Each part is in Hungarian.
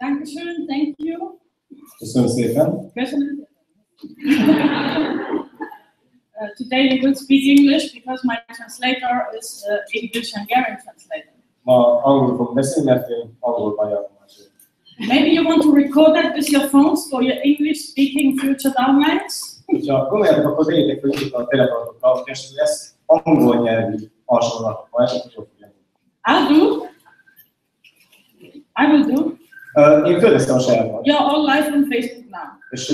Dankeschön, thank you. Köszönöm szépen. Köszönöm. Today we will speak English because my translator is English-Hungarian translator. Ma angolul fogok beszélni, mert én angolban jártam. Maybe you want to record that with your phones for your English-speaking future downlines? Ha gondoljátok, akkor vegyétek fel itt a telefonotokkal, és lesz angol nyelvű hasonlat, ha esetleg jól fogják. I'll do. I will do. Én fölteszem a sajátomat. You're all live on Facebook now. És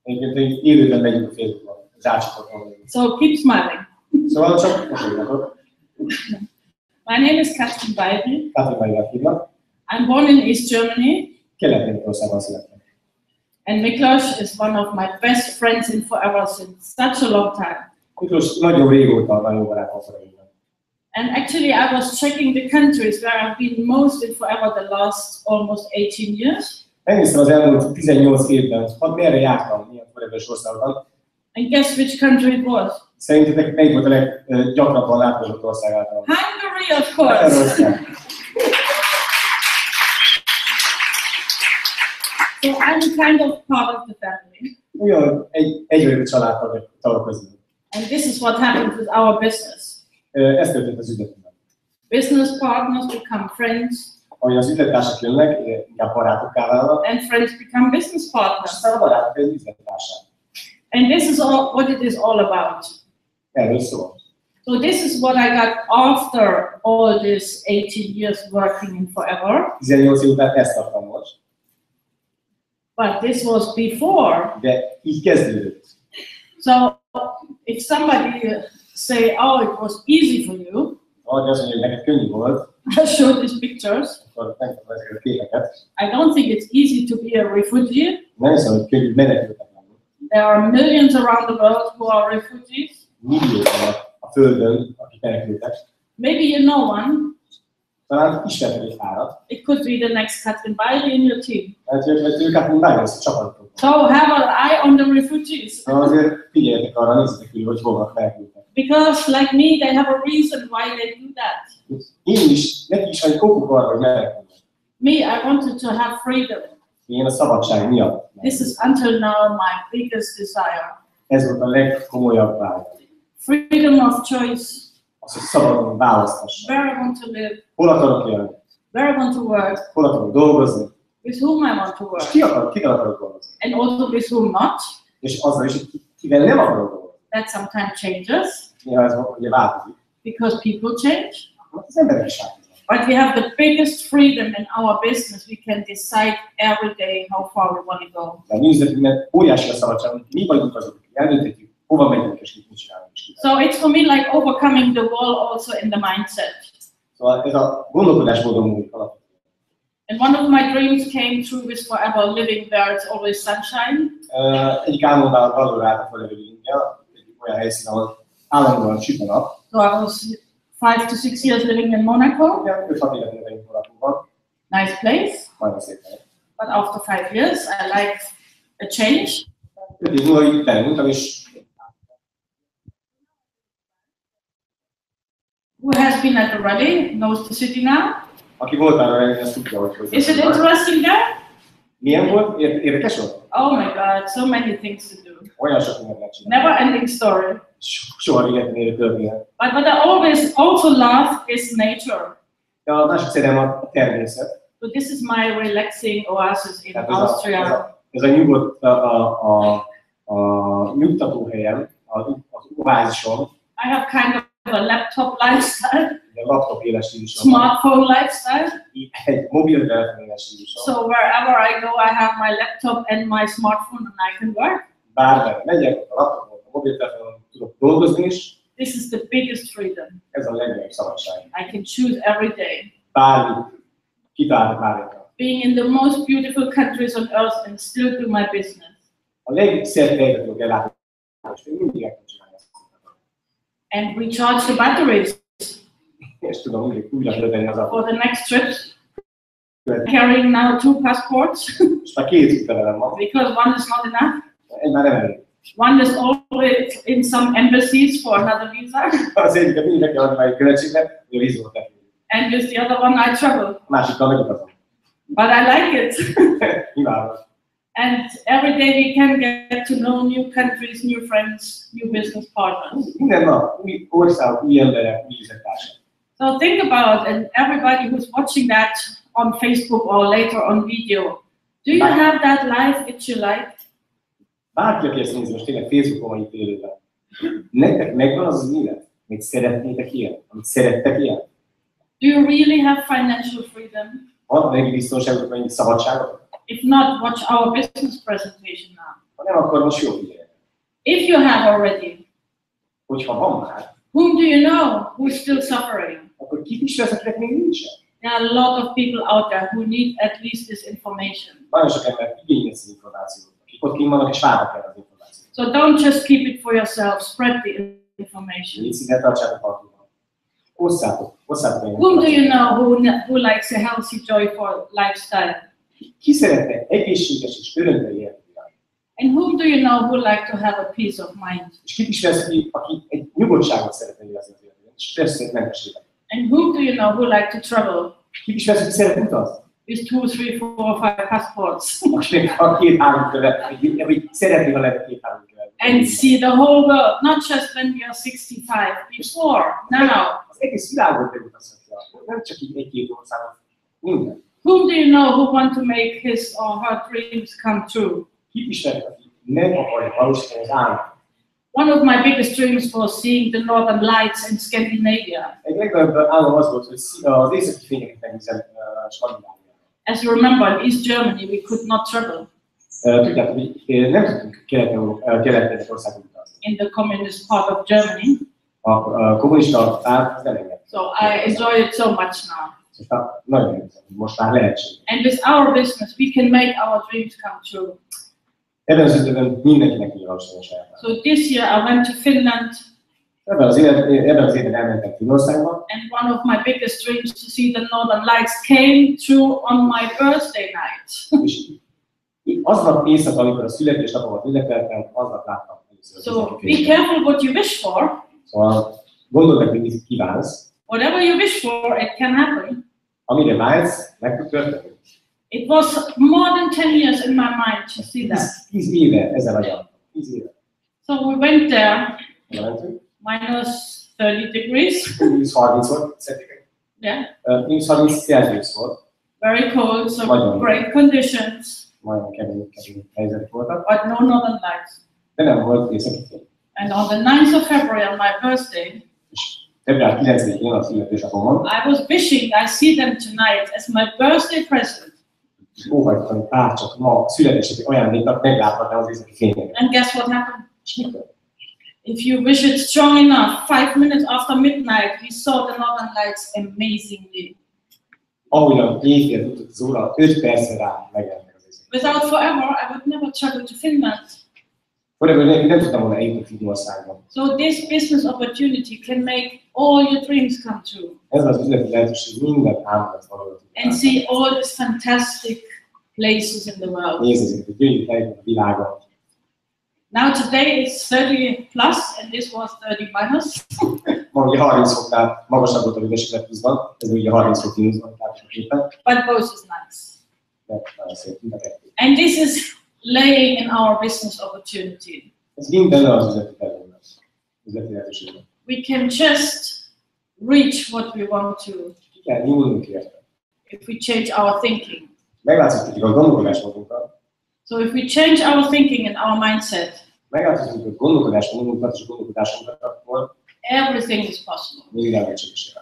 egyébként élőben megyünk a Facebookon, az átcsoporton. So keep smiling. Szóval csak mosolyogjatok. My name is Katrin Weibel. Katrin Weibel hívnak. I'm born in East Germany. Kelet-Németországban születtem. And Miklos is one of my best friends in Forever since such a long time. Miklós nagyon régóta nagyon barátom Foreverben. And actually I was checking the countries where I've been most in Forever the last almost 18 years. Megnéztem az elmúlt 18 évben, hogy merre jártam, milyen Forever-es országokban. And guess which country it was? Szerintetek melyik volt a leggyakrabban látogatott ország által? Hungary, of course. So I'm kind of part of the family. Ugyan egy vagyok a családtagok közül. And this is what happens with our business. Ez történt az üzletünkben. Business partners become friends. Ahogy az üzlettársak jönnek, inkább barátokká válnak. And friends become business partners. Aztán a barátok egy üzlettársák. And this is all what it is all about. Erről szól. So this is what I got after all this 18 years working in Forever. 18 év után ezt adtam most. But this was before. De így kezdődött. So if somebody say, oh, it was easy for you, Ahogy azt mondja, hogy neked könnyű volt, I'll show these pictures. akkor megmutatom ezeket a képeket. I don't think it's easy to be a refugee. Nem hiszem, hogy könnyű menekültek lenni. There are millions around the world who are refugees. Milliók vannak a Földön, akik menekültek. Maybe you know one. Talán ismertek egy párat. It could be the next Katrin Weibel in your team. Mert ők át megvesz a csapatot. So have an eye on the refugees. Azért figyeljetek arra, nézzetek körül, hogy hol vannak menekültek. Because like me, they have a reason why they do that. Én is, neki is van egy okuk arra, hogy menekülnek. Me, I wanted to have freedom. Én a szabadság miatt. This is until now my biggest desire. Ez volt a legkomolyabb vágy. Freedom of choice. Az, hogy szabadon választass. Where I want to live. Hol akarok élni? Where I want to work. Hol akarok dolgozni? With whom I want to És work. kivel akarok dolgozni? And also with whom not. És azzal is, hogy kivel nem akarok dolgozni. That sometimes changes. Nyilván ez ugye változik. Because people change. Az emberek is változnak. But we have the biggest freedom in our business. We can decide every day how far we want to go. De a mi üzletünkben óriási a szabadság, hogy mi vagyunk azok, akik eldönthetjük, hova megyünk és mit csinálunk. So it's for me like overcoming the wall also in the mindset. Szóval ez a gondolkodásmódon múlik alapvetően. And one of my dreams came true with Forever living where it's always sunshine. Egyik álmomban valóra állt a Forever Living-el, egy olyan helyszín, ahol állandóan süt a nap. So I was 5 to 6 years living in Monaco. 5-6 évet élünk Monacóban. Nice place. Nagyon szép hely. But after 5 years, I like a change. 5 év múlva itt elmúltam, és Who has been at the rally knows the city now. aki volt már olyan, azt tudja, hogy Is it interesting there? milyen volt? Érdekes volt? Oh my God, so many things to do. Olyan sok mindent lehet csinálni. Never ending story. Soha véletlenül érő történet. But what I always also love is nature. De a másik szerelem a természet. So this is my relaxing oasis in Tehát Austria. ez a nyugodt, a nyugtató helyem, az oázisom. I have kind of a laptop lifestyle, A laptop éles stílusom. smartphone lifestyle. Egy mobiltelefon éles stílusom. So wherever I go, I have my laptop and my smartphone and I can work. Bármelyre megyek, a laptopon, a mobiltelefonon tudok dolgozni is. This is the biggest freedom. Ez a legnagyobb szabadság. I can choose every day. Bármit kitálni bármikor. Being in the most beautiful countries on earth and still do my business. A legszebb helyet tudok ellátni, és még mindig el tudom csinálni ezt. And recharge the batteries És tudom mindig újra tölteni az for the next trips. autót. Carrying now 2 passports És már 2 útlevelem van. because one is not enough. Egy már nem elég. One is always in some embassies for another visa, Az egyiket mindig kell adni már egy követségnek, hogy a vízumot elküldjük. and with the other one I travel. A másikkal megutazom. But I like it. Imádom. And every day we can get to know new countries, new friends, new business partners. Minden nap új országok, új emberek, új üzlettársak. So think about, and everybody who's watching that on Facebook or later on video, do you have that life which you like? Bárki, aki ezt nézi most tényleg Facebookon vagy itt élőben, nektek megvan az élet, amit szeretnétek élni, amit szerettek élni? Do you really have financial freedom? Van neki biztonságot, vagy szabadságot? If not, watch our business presentation now. Ha nem, akkor most jó figyelj. If you have already, Hogyha van már, whom do you know who's still suffering? akkor kit ismersz, akinek még nincsen? There are a lot of people out there who need at least this information. Nagyon sok ember igényel ezt az információt, akik ott kint vannak és várnak el az információt. So don't just keep it for yourself, spread the information. Így szinte tartsátok magukat. Osszátok Whom do you know who likes a healthy, joyful lifestyle? Ki szeretne egészséges és örömteli életet? And whom do you know who like to have a peace of mind? És kit ismersz, aki egy nyugodtságot szeretne érezni az életben, és persze mentes életet. And whom do you know who like to travel Kit ismersz, aki szeret utazni? with 2, 3, 4, 5 passports Akinek a 2-3 követ, vagy szeretné, ha lenne 2-3 követ. and see the whole world, not just when we are 65, before, now. Az egész világot megutazhatja, nem csak így egy-két országot, minden. Whom do you know who want to make his or her dreams come true? Kit ismersz, aki nem akarja valósítani az álmat? One of my biggest dreams was seeing the northern lights in Scandinavia. Egy legnagyobb álom az volt, hogy az északi fényeket megnézem Skandináviában. As you remember, in East Germany, we could not travel Tudjátok, hogy nem tudtunk kelet-kelet országba utazni. in the communist part of Germany. A kommunista párt nem engedte. So I enjoy it so much now. Szóval nagyon érzem, most már lehetséges. And with our business, we can make our dreams come true. Ebben az üzletben mindenkinek tudja valósítani a saját. So this year I went to Finland, Ebben az évben elmentem Finnországba, and one of my biggest dreams to see the northern lights came true on my birthday night. és aznap éjszaka, amikor a születésnapomat ünnepeltem, aznap láttam először. So be careful what you wish for. Szóval gondold meg, hogy mit kívánsz, Whatever you wish for, it can happen. amire vágysz, meg tud történni. It was more than 10 years in my mind to see that. 10 éve ezen agyam. 10 éve. So we went there, Mentünk. minus 30 degrees. Mínusz 30 volt, szerintek? Yeah, Mínusz 30 Celsius volt, very cold, so Nagyon. great conditions, nagyon kemény helyzetek voltak, but no northern lights. de nem volt északi fény. And on the 9th of February, on my birthday, És február 9-én a születésnapomon I was wishing I see them tonight as my birthday present. óhajtottam, hogy csak ma születési ajándéknak megláthatnám az északi fényeket. And guess what happened? És mikor? If you wish it strong enough, 5 minutes after midnight, we saw the northern lights amazingly. Ahogyan éjfél tudott az óra, 5 percre rá megjelentek az északi. Without forever, I would never travel to Finland. Forever nem tudtam volna eljutni Finnországba. So this business opportunity can make all your dreams come true. Ez az üzleti lehetőség minden álmodat valóra And see all these fantastic places in the world. Nézd ezeket a gyönyörű helyeket a világon. Now today it's 30 plus and this was 30 minus. Ma ugye 30 foknál magasabb volt a hőmérséklet pluszban, ez ugye 30 fok mínuszban, tehát a képen, But both is nice. de nagyon szép, mind a kettő. And this is laying in our business opportunity. Ez mind benne az üzleti területben, üzleti lehetőségben. We can just reach what we want to Ki kell nyúlnunk érte. if we change our thinking. Megváltoztatjuk a gondolkodásmódunkat, So if we change our thinking and our mindset, megváltoztatjuk a gondolkodásmódunkat és a gondolkodásunkat, akkor everything is possible. minden lehetséges.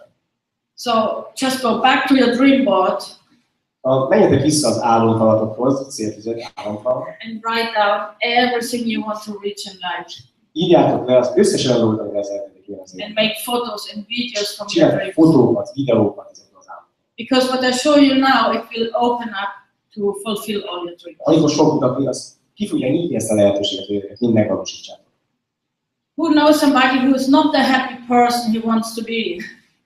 So just go back to your dream board Menjetek vissza az álomfalatokhoz, céltűzött álomfal, and write down everything you want to reach in life. írjátok le az összes olyan dolgot, amire szeretnétek élni az And életben. make photos and videos from your Csinálj dreams. fotókat, videókat ezekről az álomokról. Because what I show you now, it will open up to fulfill all your dreams. Amit most fog mutatni, az ki fogja nyitni ezt a lehetőséget, hogy ezeket mind megvalósítsátok. Who knows somebody who is not the happy person he wants to be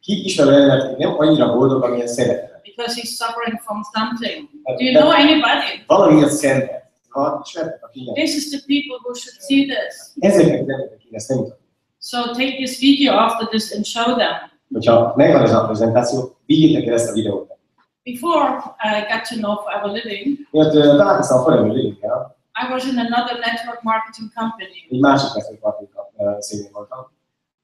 Ki ismer olyan embert, aki nem annyira boldog, amilyen szeretne. because he's suffering from something? Do you know anybody? Valamiért szenved. Ha ismertek a figyelmet. This is the people who should see this. Ezeket az emberek kéne ezt nem mutatni. So take this video after this and show them. Hogyha megvan ez a prezentáció, vigyétek el ezt a videót. Before I got to know Forever Living, Miért találkoztam a Forever Living-kel, I was in another network marketing company. egy másik network marketing cégnél voltam.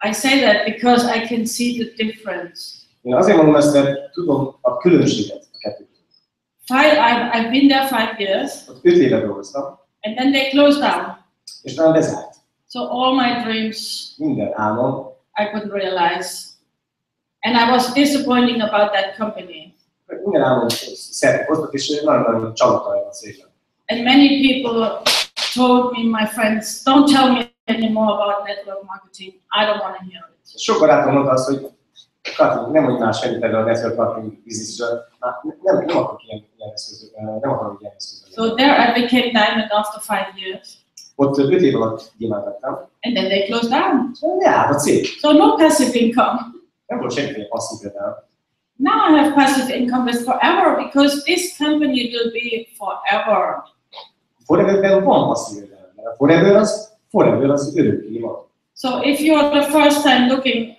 I say that because I can see the difference. Én azért mondom ezt, mert tudom a különbséget a kettő között. I've been there 5 years, Ott 5 éve dolgoztam, and then they closed down. és talán bezárt. So all my dreams Minden álmom, I couldn't realize. And I was disappointing about that company. minden álmom szerint hoztak, és nagyon-nagyon csalódtam a cégben. And many people told me, my friends, don't tell me anymore about network marketing. I don't want to hear it. Sok barátom mondta azt, hogy Kati, nem mondj már semmit erről a network marketing bizniszről, nem akarok ilyen eszközöket, nem akarok ilyen eszközöket. So there I became diamond after 5 years. Ott 5 év alatt gyémánt lettem. And then they closed down. Ja, a cég. So no passive income. Nem volt semmiféle passzív jövedelem. Now I have passive income with Forever because this company will be forever. Foreverben van passzív jövedelem, mert a Forever az örökké van. So if you're the first time looking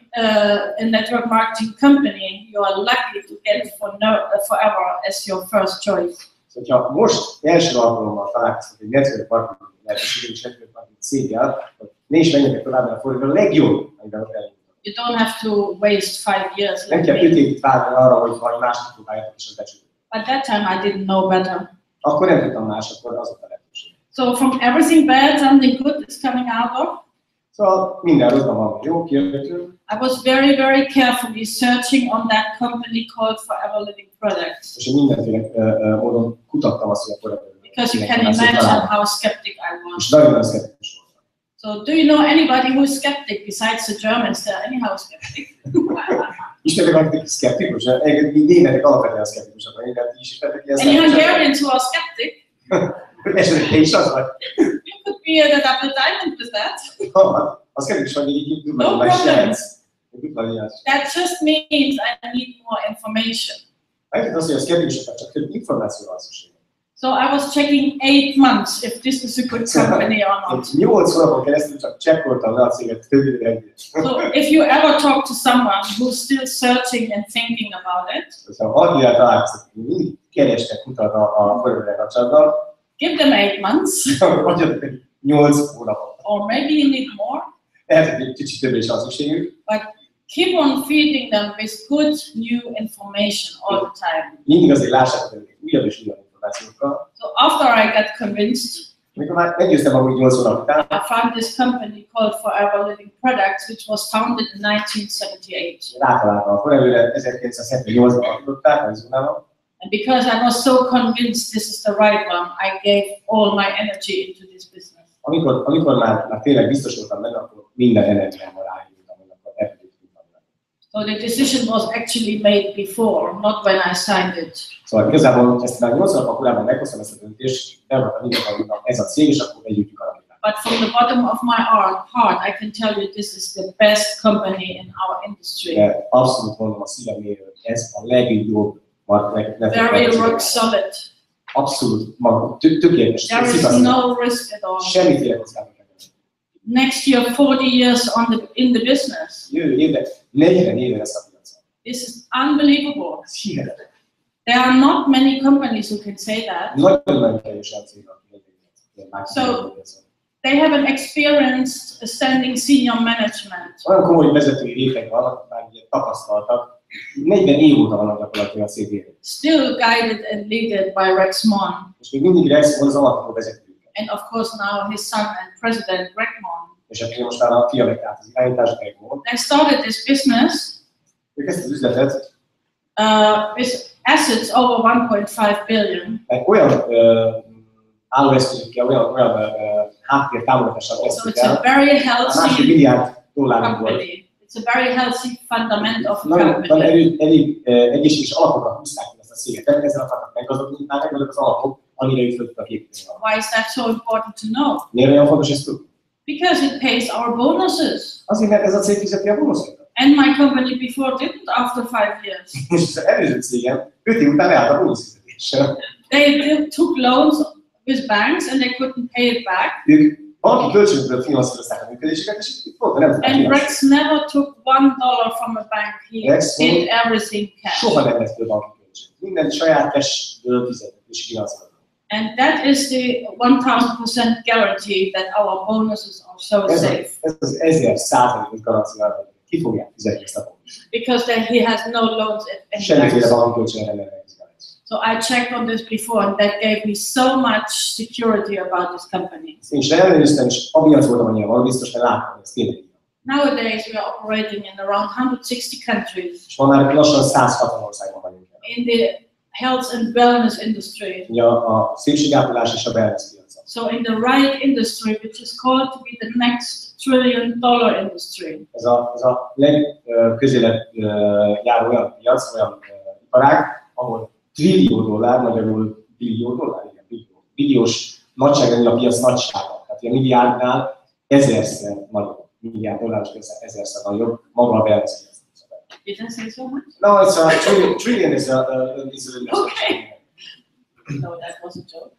a network marketing company, you are lucky to get Forever as your first choice. Szóval, ha most első alkalommal találkoztok egy network marketing lehetőséggel és network marketing céggel, akkor ne is menjetek tovább, mert a Forever a legjobb, amiben ott elindulnak. You don't have to waste 5 years. Nem kell 5 évig várni arra, hogy valami mást próbáljátok és az becsülök. At that time I didn't know better. Akkor nem tudtam más, akkor az volt a lehetőség. So from everything bad, something good is coming out of. Szóval minden rosszban van jó, kijöttünk. I was very, very carefully searching on that company called Forever Living Products. És én mindenféle módon kutattam azt, hogy a Forever. Because you can imagine how skeptic I was. És nagyon szkeptikus voltam. So do you know anybody who's skeptic besides the Germans? They're anyhow skeptic. Ismertek valakit szkeptikus? Mi németek alapvetően szkeptikusak vagyunk, de ti is ismertek ilyen Any Hungarians who are skeptic? Esetleg te is az vagy? You could be a double diamond with that. A szkeptikus vagy, így No problem. tudva. That just means I need more information. Megint az, hogy a szkeptikusoknak csak több információra van szükség. So I was checking 8 months if this is a good company or not. 8 hónapon keresztül csak csekkoltam le a céget több évre. So if you ever talk to someone who's still searching and thinking about it, Ha valakivel találkoztak, mindig kerestek, kutat a Forever-rel kapcsolatban, give them 8 months, adjatok 8 hónapot. or maybe you need more, Lehet, hogy egy kicsit többre is van szükségük. but keep on feeding them with good new information all the time. Mindig azért lássátok őket újabb és újabb információkkal. So after I got convinced, Amikor már meggyőztem magam, hogy 8 hónap után, I found this company called Forever Living Products, which was founded in 1978. rátaláltam a Forever-re, 1978-ban alapították Arizonában. And because I was so convinced this is the right one, I gave all my energy into this business. Amikor már tényleg biztos voltam benne, akkor minden energiámmal ráindultam, hogy akkor ebből tudtam. So the decision was actually made before, not when I signed it. Szóval igazából ezt már 8 hónap korábban meghoztam ezt a döntést, bevoltam mindenki, ez a cég, és akkor együtt alapítottam. But from the bottom of my heart, I can tell you this is the best company in our industry. De abszolút mondom a szívem méről, ez a legjobb Very rock solid. Abszolút maga, tökéletes. There is no risk at all. Semmiféle kockázat. Next year, 40 years in the business. Jövő évben 40 éve lesz a piacon. This is unbelievable. Ez hihetetlen. There are not many companies who can say that. Nagyon kevés olyan cég, aki So, they have an experienced standing senior management. olyan komoly vezetői réteg van, akik már ugye tapasztaltak. 40 év óta vannak gyakorlatilag a cég. Still guided and led by Rex Mon. És még mindig Rex Mon az alapító vezetőjük. And of course now his son and president, Greg Mon. És aki most már a fia vett át az irányítást, Greg Mon. They started this business Ők ezt az üzletet with assets over 1.5 billion. egy olyan állóeszközökkel, olyan háttér támogatással So kezdtük it's a el, very $1,5 healthy milliárd dollárunk volt. company. It's a very healthy fundament of a Nagyon company. elég egészséges alapokat húzták ki ezt a céget. Ezzel akartak meggazdagodni, már megvannak az alapok, amire ők föl tudtak építeni. Why is that so important to know? Miért olyan fontos ezt tudni? Because it pays our bonuses. Azért, mert ez a cég fizeti a bónuszokat. And my company before didn't after 5 years. És az előző cégem 5 év után leállt a bónuszfizetéssel. They took loans with banks and they couldn't pay it back. Ők banki kölcsönökből finanszírozták a működésüket, és pont nem tudták And finanszírozni. Rex never took $1 from a bank. He Rex did everything cash. Soha nem vett föl banki kölcsön. fizetését. Minden saját cashből fizetett és finanszírozott. And that is the 1000% guarantee that our bonuses are so safe. Ez az 1000%-os garancia, hogy ki fogják fizetni ezt a bónuszt. Because then he has no loans at any Semmiféle time. bankkölcsönre nem rendelkezik. So I checked on this before, and that gave me so much security about this company. Én is ellenőriztem, és amiatt voltam annyira valóbiztos, mert láttam, hogy ez tényleg így van. Nowadays, we are operating in around 160 countries És ma már lassan 160 országban vagyunk. in the health and wellness industry. Ugye a szépségápolás és a wellness piaca. So in the right industry, which is called to be the next $1 trillion industry. Ez a legközelebb járó olyan piac, olyan iparág, ahol $1 trillió, magyarul billió dollár, igen, billiós nagyságrendű a piac nagysága. Tehát a milliárdnál 1000-szer nagyobb, milliárd dolláros piacnál 1000-szer nagyobb, maga a wellness piac. Did I say so much? No, it's a trillion is a Okay. No, that was a joke.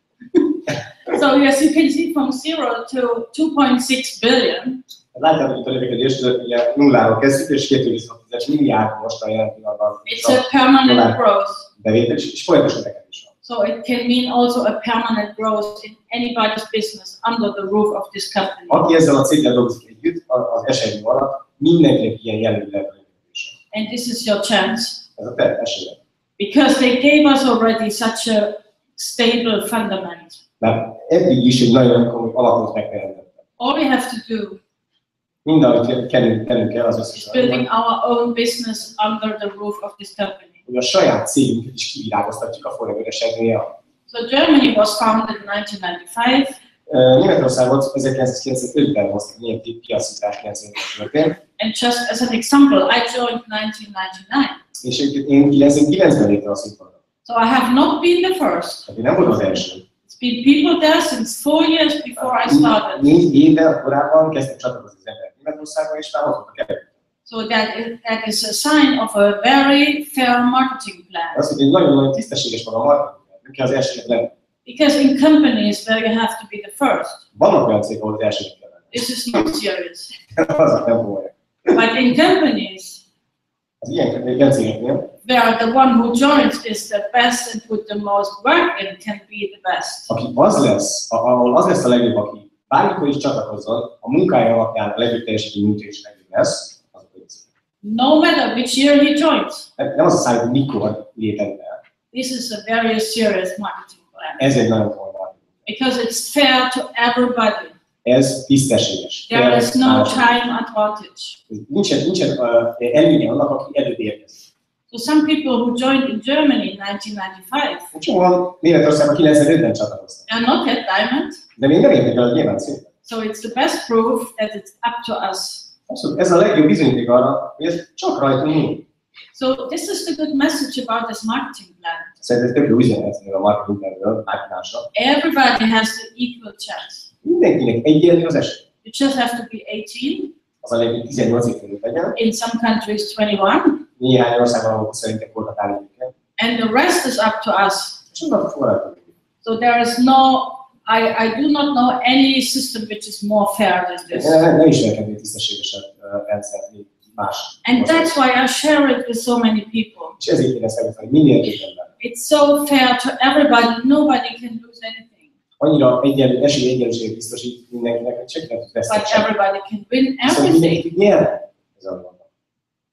So as you can see, from 0 to 2.6 billion. Látjátok, hogy a növekedést ugye nulláról kezdjük, és 2,6 milliárd most a jelen pillanatban. It's a permanent growth. Bevétel, és folyamatos növekedés van. So it can mean also a permanent growth in anybody's business under the roof of this company. Aki ezzel a céggel dolgozik együtt, az esély alatt mindenkinek ilyen jellegű lehetősége. And this is your chance. Ez a te esélye. Because they gave us already such a stable fundament. Mert eddig is egy nagyon komoly alapot megteremtettek. All we have to do Minden, amit tennünk kell, az is összes building our own business under the roof of this company. hogy a saját cégünket is kivirágoztatjuk a Forever esernyője. So Germany was founded in 1995. Németországot 1995-ben hoztak ilyen piacítás 95-ben. And just as an example, I joined 1999. És én 99-ben léptem a színpadra. So I have not been the first. Tehát én nem voltam az első. It's been people there since 4 years before I started. 4 évvel korábban kezdtek csatlakozni az emberek Németországban, és már hozottak előtt. So that is a sign of a very fair marketing plan. Az, hogy egy nagyon-nagyon tisztességes maga a marketing, nem kell az elsőnek lenni. Because in companies where you have to be the first, Vannak olyan cégek, ahol az elsőnek kell lenni. this is not serious. Azok nem komolyak. But in companies Az ilyen cégeknél, where the one who joins is the best and put the most work in can be the best. aki az lesz, ahol az lesz a legjobb, aki bármikor is csatlakozzon, a munkája alapján a legjobb teljesítmény munka is legjobb lesz, az a cég. No matter which year he joins. Nem az a száll, hogy mikor lépett el. This is a very serious marketing plan. Ez egy nagyon komoly marketing. Because it's fair to everybody. Ez tisztességes. There is no time advantage. Nincsen előnye annak, aki előbb érkezik. So some people who joined in Germany in 1995, Csomóan Németországban 95-ben csatlakoztak. they are not yet diamond. De még nem értek el a nyilván szépen. So it's the best proof that it's up to us. Abszolút, ez a legjobb bizonyíték arra, hogy ez csak rajtunk múlik. So this is the good message about this marketing plan. Szerintem ez tök jó üzenet a marketing planről, marketingásra. Everybody has the equal chance. Mindenkinek egyenlő az esély. You just have to be 18. Az a legjobb 18 év fölött legyen. In some countries, 21. Néhány országban, ahol szerintem voltak állítőket. And the rest is up to us. És annak forráltuk. So there is no, I do not know any system which is more fair than this. Nem ismerkednék tisztességesebb rendszert, mint más. And that's why I share it with so many people. És ezért én ezt elmondtam, hogy minél több ember. It's so fair to everybody. Nobody can lose anything. Annyira egyenlőséget biztosít mindenkinek, hogy senki nem tud But veszteni. everybody can win Viszont everything mindenki tud nyerni. Ez a gond.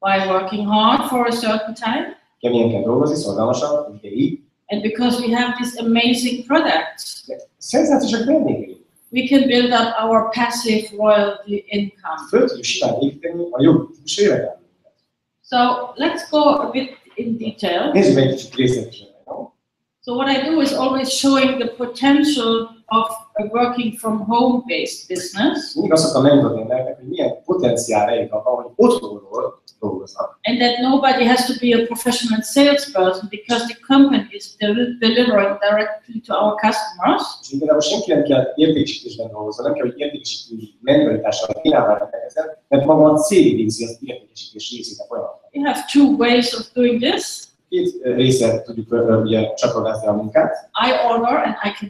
by working hard for a certain time. Keményen kell dolgozni, szorgalmasan, ideig. And because we have these amazing products, Szenzációsak termékei. we can build up our passive royalty income. Föl tudjuk simán építeni a jobb típusú jövedelmünket. So let's go a bit in detail. Nézzük meg egy kicsit részletesen. So what I do is always showing the potential of a working from home-based business, Mindig azt szoktam megmutatni embereknek, hogy milyen potenciál rejlik abban, hogy otthonról dolgoznak. and that nobody has to be a professional salesperson because the company is delivering directly to our customers. És igazából senki nem kell értékesítésben dolgozni, nem kell, hogy értékesítői mentalitással kínálva ezen, mert maga a cég végzi az értékesítés részét a folyamatban. We have two ways of doing this. Két része tudjuk ugye csatornázni a munkát. I order and I can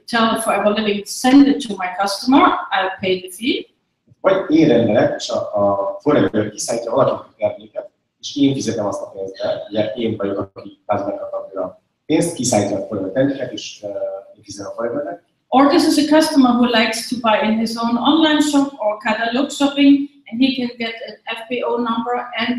tell Forever Living, send it to my customer, I'll pay the fee. Vagy én rendelek, és a Forever kiszállítja valakinek a terméket, és én fizetem azt a pénzt be, ugye én vagyok, aki megkapja a pénzt, kiszállítja a folyamatendeket, és én fizetem a folyamatot. Or this is a customer who likes to buy in his own online shop or catalog shopping, and he can get an FBO number and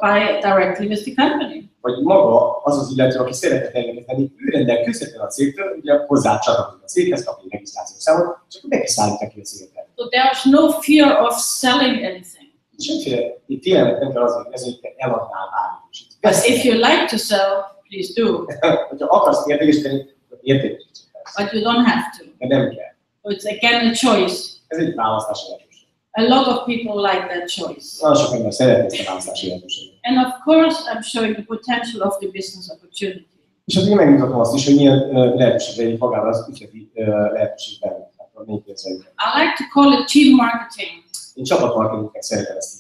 buy directly with the company. Vagy maga az az illető, aki szeretne terméket venni, ő rendel közvetlenül a cégtől, ugye hozzá csatlakozik a céghez, kap egy regisztrációs számot, és akkor neki szállítja ki a céget. So there is no fear of selling anything. Semmiféle félelmet nem kell az, hogy te eladnál bármit. But if you like to sell, please do. Hogyha akarsz értékesíteni, akkor értékesíts. But you don't have to. De nem kell. So it's again a choice. Ez egy választási lehetőség. A lot of people like that choice. Nagyon sok ember szereti ezt a választási lehetőséget. And of course, I'm showing the potential of the business opportunity. És azért megmutatom azt is, hogy milyen lehetőség egy magában az ügyleti lehetőségben. I like to call it team marketing. Én csapatmarketingnek szeretem ezt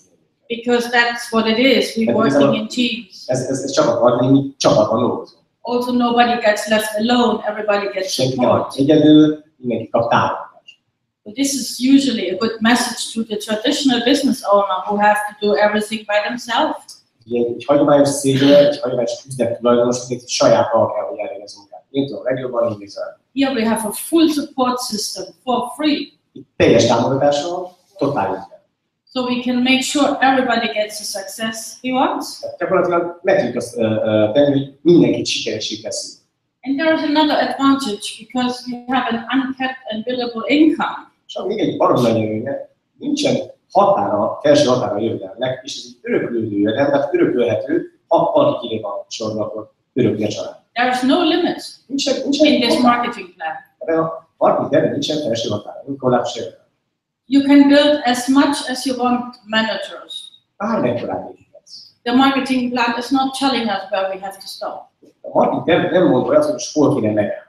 így. Because that's what it is. We're working in teams. Ez csapatmarketing, mi csapatban dolgozunk. Also, nobody gets left alone. Everybody gets support. Egyedül, mindenki kap támogatást. So this is usually a good message to the traditional business owner who have to do everything by themselves. Egy hagyományos cégnél, egy hagyományos üzlet tulajdonosnak egy saját maga kell, hogy elvégezz munkát. Én tudom, legjobban én nézem. Here we have a full support system for free. Itt teljes támogatásról, totális. So we can make sure everybody gets the success he wants. Gyakorlatilag meg tudjuk azt tenni, hogy mindenkit sikeressé teszünk. And there is another advantage because we have an uncapped and billable income. És még egy baromi nagy előnye, nincsen határa, felső határa a jövedelemnek, és ez egy öröklődő jövedelem, tehát örökölhető, ha valaki kilép a sorba, akkor örökli a család. There is no limit Nincsen in this marketing plan. Ebben a marketingben nincsen felső határa, korlátos jövedelem. You can build as much as you want managers. Bármekkorát építhetsz. The marketing plan is not telling us where we have to stop. A marketing nem mond olyat, hogy hol kéne megállni.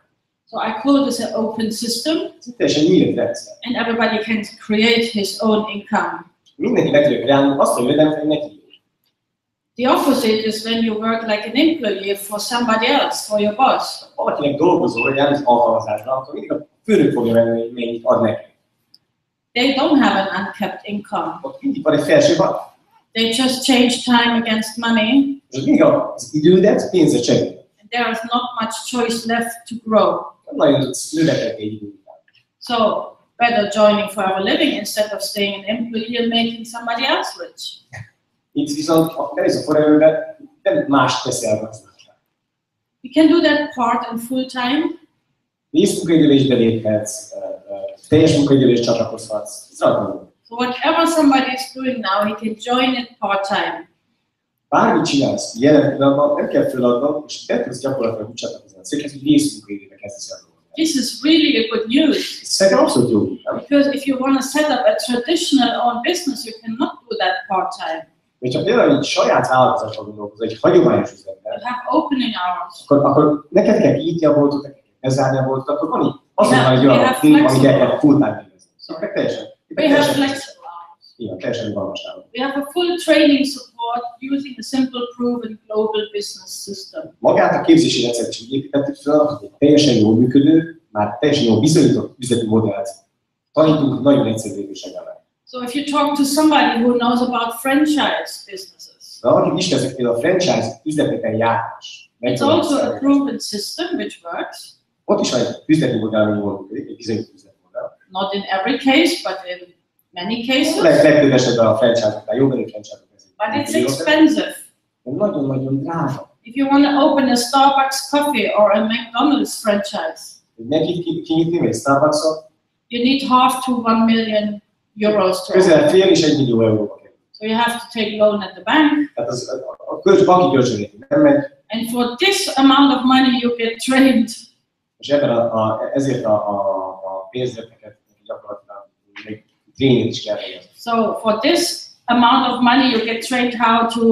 So I call this an open system, Ez teljesen nyílt rendszer. and everybody can create his own income. Mindenki meg tudja kreálni azt a jövedelmet, hogy neki jó. The opposite is when you work like an employee for somebody else, for your boss. Ha valakinek dolgozol, hogy elmész alkalmazásra, akkor mindig a főnök fogja venni, hogy mennyit ad neki. They don't have an uncapped income. Ott mindig van egy felső határ. They just change time against money, És mindig az idődet pénzre cserél. and there is not much choice left to grow. Nem nagyon tudsz növekedni egy idő után. So better joining Forever Living instead of staying an employee and making somebody else rich. Itt viszont, ha belész a forrelőbe, nem más teszel gazdaság. You can do that part and full time. Részmunkaidőre is beléphetsz, teljes munkaidőre is csatlakozhatsz. Ez rajta. So whatever somebody is doing now, he can join it part-time. Bármit csinálsz, jelen pillanatban nem kell feladnod, és be tudsz gyakorlatilag úgy csatlakozni a céghez, hogy részmunkaidőre kezdesz el dolgozni. This is really a good news. Szerintem abszolút jó, nem? Because if you want to set up a traditional own business, you cannot do that part-time. Hogyha például egy saját vállalkozásban gondolkozol, egy hagyományos üzletben, You have opening hours. akkor neked kell kinyitni a boltot, neked kell bezárni a boltot, akkor van itt azonnal egy We olyan have film, amit el kell flexible. full-time végezni. Szóval teljesen. We have flexible hours. Igen, teljesen rugalmaságon. We have a full training support using the simple, proven global business system. Magát a képzési rendszert is úgy építettük fel, hogy egy teljesen jól működő, már teljesen jól bizonyított üzleti modellt tanítunk nagyon egyszerű lépésekkel. So if you talk to somebody who knows about franchise businesses, De akik ismernek például a franchise üzleteken járás, it's also a proven system which works. ott is van egy üzleti modell, ami jól működik, egy bizonyított üzleti modell. Not in every case, but in many cases. Legtöbb esetben a franchise-oknál jó, mert franchise-ok But it's expensive. nagyon-nagyon drága. If you want to open a Starbucks coffee or a McDonald's franchise, Neki kinyitni egy Starbucksot, you need half to 1 million euros to közel open. fél és 1 millió euróba kerül. So you have to take loan at the bank. Tehát a banki kölcsönnél nem megy, And for this amount of money, you get trained. és ebben ezért a pénzérteket gyakorlatilag még tréninget is kell végezni. So for this amount of money, you get trained how to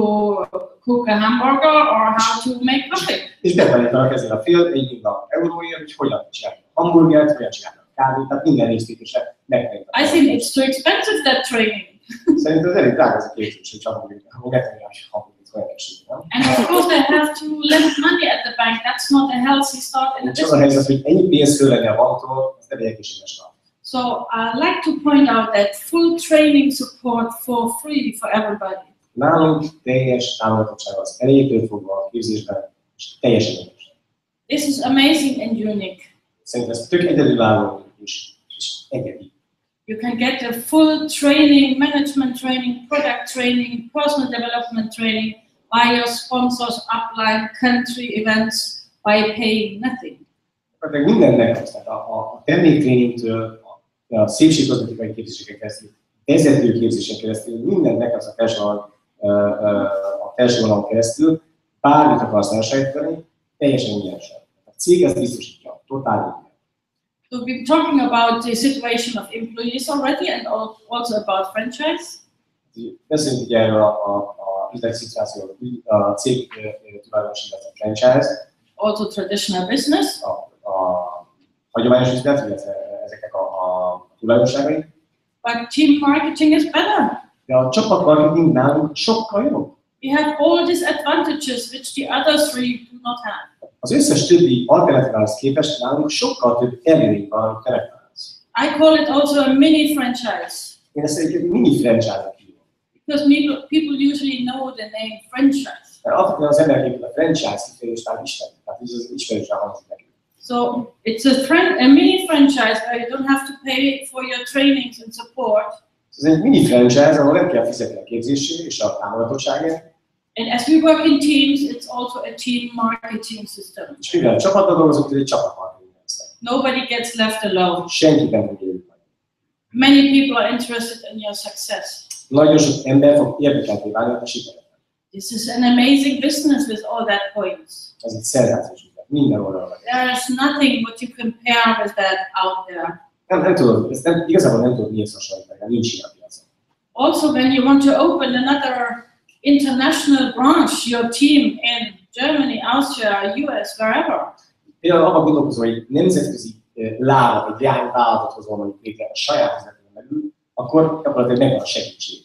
cook a hamburger or how to make coffee. És betanítanak ezzel a fél 1 millió euróért, hogy hogyan csinálni a hamburgert, hogyan csinálni a kávét, tehát minden résztétese megtanítanak. I think it's too expensive, that training. Szerintem ez elég drága az a képzés, hogy hamburgert olyan kicsit, nem? And of course, they have to lend money at the bank. That's not a healthy start in a És az a business. helyzet, hogy ennyi pénz föllegye a banktól, ez nem egy egészséges start. So I like to point out that full training support for free for everybody. Nálunk teljes támogatottság az elejétől fogva a képzésben, és teljesen érdekes. This is amazing and unique. Szerintem ez tök egyedülálló és egyedi. You can get a full training, management training, product training, personal development training by your sponsors, upline, country events by paying nothing. Tehát mindennek, tehát a terméktréningtől, a szépségkozmetikai képzéseken keresztül, vezetőképzésen keresztül, mindennek az a társadalom keresztül, bármit akarsz elsajátítani, teljesen ingyenesen. A cég ezt biztosítja, totál ingyen. So we've been talking about the situation of employees already and also about franchise. Beszélünk ugye erről a üzleti szituációról, a cég tulajdonos, illetve franchise. Also traditional business. A hagyományos üzlet, illetve ezeknek a tulajdonságai. But team marketing is better. De a csapatmarketing nálunk sokkal jobb. We have all these advantages which the other three do not have. Az összes többi alternatívához képest nálunk sokkal több előny van, amit te megtalálsz. I call it also a mini franchise. Én ezt egy mini franchise-nak hívom. Because people usually know the name franchise. Mert alapvetően az emberek a franchise kifejezést már ismerik, tehát ez az ismerősen hangzik neki. So it's a mini franchise where you don't have to pay for your trainings and support. Ez egy mini franchise, ahol nem kell fizetni a képzésért és a támogatottságért. And as we work in teams, it's also a team marketing system. És mivel csapatban dolgozunk, ez egy csapatmarketing rendszer. Nobody gets left alone. Senkit nem fog érni. Many people are interested in your success. Nagyon sok ember fog érdekelté válni a sikerben. This is an amazing business with all that points. Ez egy szenzációs üzlet, minden oldalon. There is nothing what you compare with that out there. Nem tudod, ezt igazából nem tudod miért hasonlítani, mert nincs ilyen a piacon. Also, when you want to open another international branch, your team in Germany, Austria, US, wherever. Például abban gondolkozom, hogy nemzetközi lábat, egy leányvállalatot hozom mondjuk létre a saját üzletben belül, akkor gyakorlatilag megvan a segítség.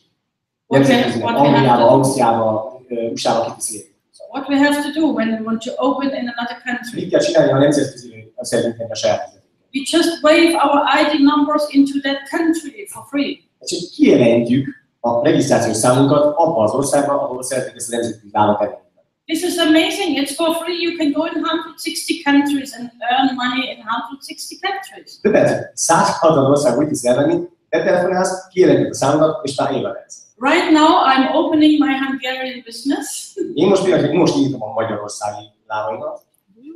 Nemzetközi, Angliába, Ausztriába, USA-ba kiviszi létre. What we have to do when we want to open in another country? Mit kell csinálni, ha nemzetközi szeretnénk tenni a saját üzletünket? We just wave our ID numbers into that country for free. Csak kijelentjük a regisztrációs számunkat abban az országban, ahol szeretnénk ezt a nemzetközi vállalat elérni. This is amazing. It's for free. You can go in 160 countries and earn money in 160 countries. Többet 160 ország úgy tiszi elvenni, te telefonálsz, kijelentjük a számunkat, és már évelhetsz. Right now, I'm opening my Hungarian business. Én most nyitom a magyarországi lábaimat.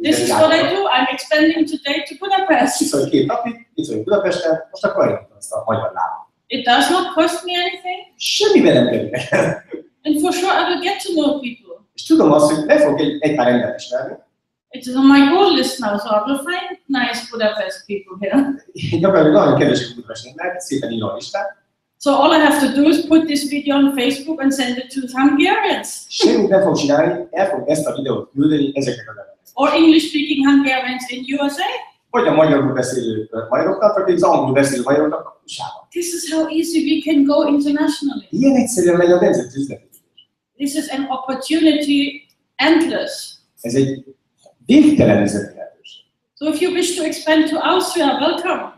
This is what I do. I'm expanding today to Budapest. Itt vagyok 2 napig, itt vagyok Budapesten, most akkor elindítom ezt a magyar lábat. It does not cost me anything. Semmiben nem kerül. And for sure, I will get to know people. És tudom azt, hogy le fogok egy pár embert ismerni. It is on my goal list now, so I will find nice Budapest people here. Gyakorlatilag nagyon keresik Budapesten, szépen írom a listát. So all I have to do is put this video on Facebook and send it to Hungarians. Semmit nem fog csinálni, el fog ezt a videót küldeni ezeknek az embereknek. Or English-speaking Hungarians in USA. Vagy a magyarul beszélő magyaroknak, vagy az angolul beszélő magyaroknak USA-ban. This is how easy we can go internationally. Ilyen egyszerűen megy a nemzetközi üzlet. This is an opportunity endless. Ez egy végtelen üzleti lehetőség. So if you wish to expand to Austria, welcome.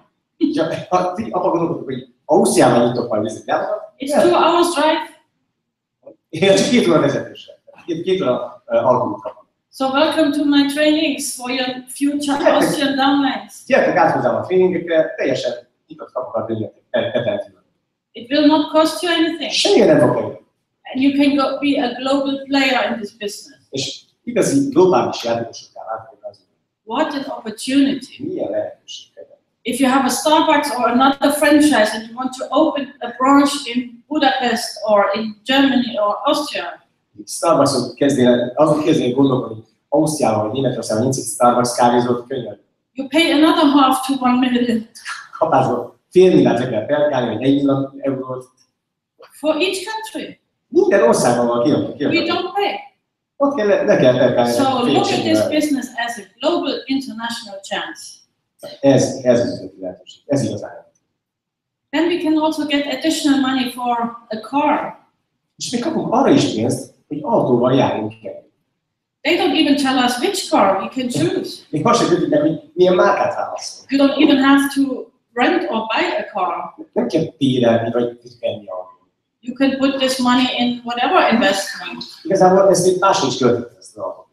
Ha ti abban gondolkodok, hogy Ausztriában nyitok majd üzleti lábadat, It's 2 hours drive. én csak 2 óra vezetősre. 2 óra autóútra van. So welcome to my trainings for your future Austrian downlines. Gyertek át hozzám a tréningekre, teljesen nyitott kapukat beteltünk. It will not cost you anything. Semmi nem fog kerülni. And you can be a global player in this business. És igazi globális játékosokká változik az. What an opportunity. Milyen lehetőség. If you have a Starbucks or another franchise and you want to open a branch in Budapest or in Germany or Austria, Starbucks-ot kezdél gondolkodni, Ausztriában vagy Németországban nincs egy Starbucks kávézót, könyved. you pay another half to 1 million. Kapásból fél milliárd le kell perkálni, vagy 1 millió eurót. For each country. Minden országban van kiadni. We don't pay. Ott kell, le kell perkálni. So look at this business as a global international chance. Ez az üzleti lehetőség. Ez igazán. Then we can also get additional money for a car. És még kapunk arra is pénzt, hogy autóval járjunk el. They don't even tell us which car we can choose. Még azt sem tudjuk, hogy milyen márkát választunk. You don't even have to rent or buy a car. Nem kell bérelni vagy venni autót. You can put this money in whatever investment. Igazából ezt még máshogy is költött ezt a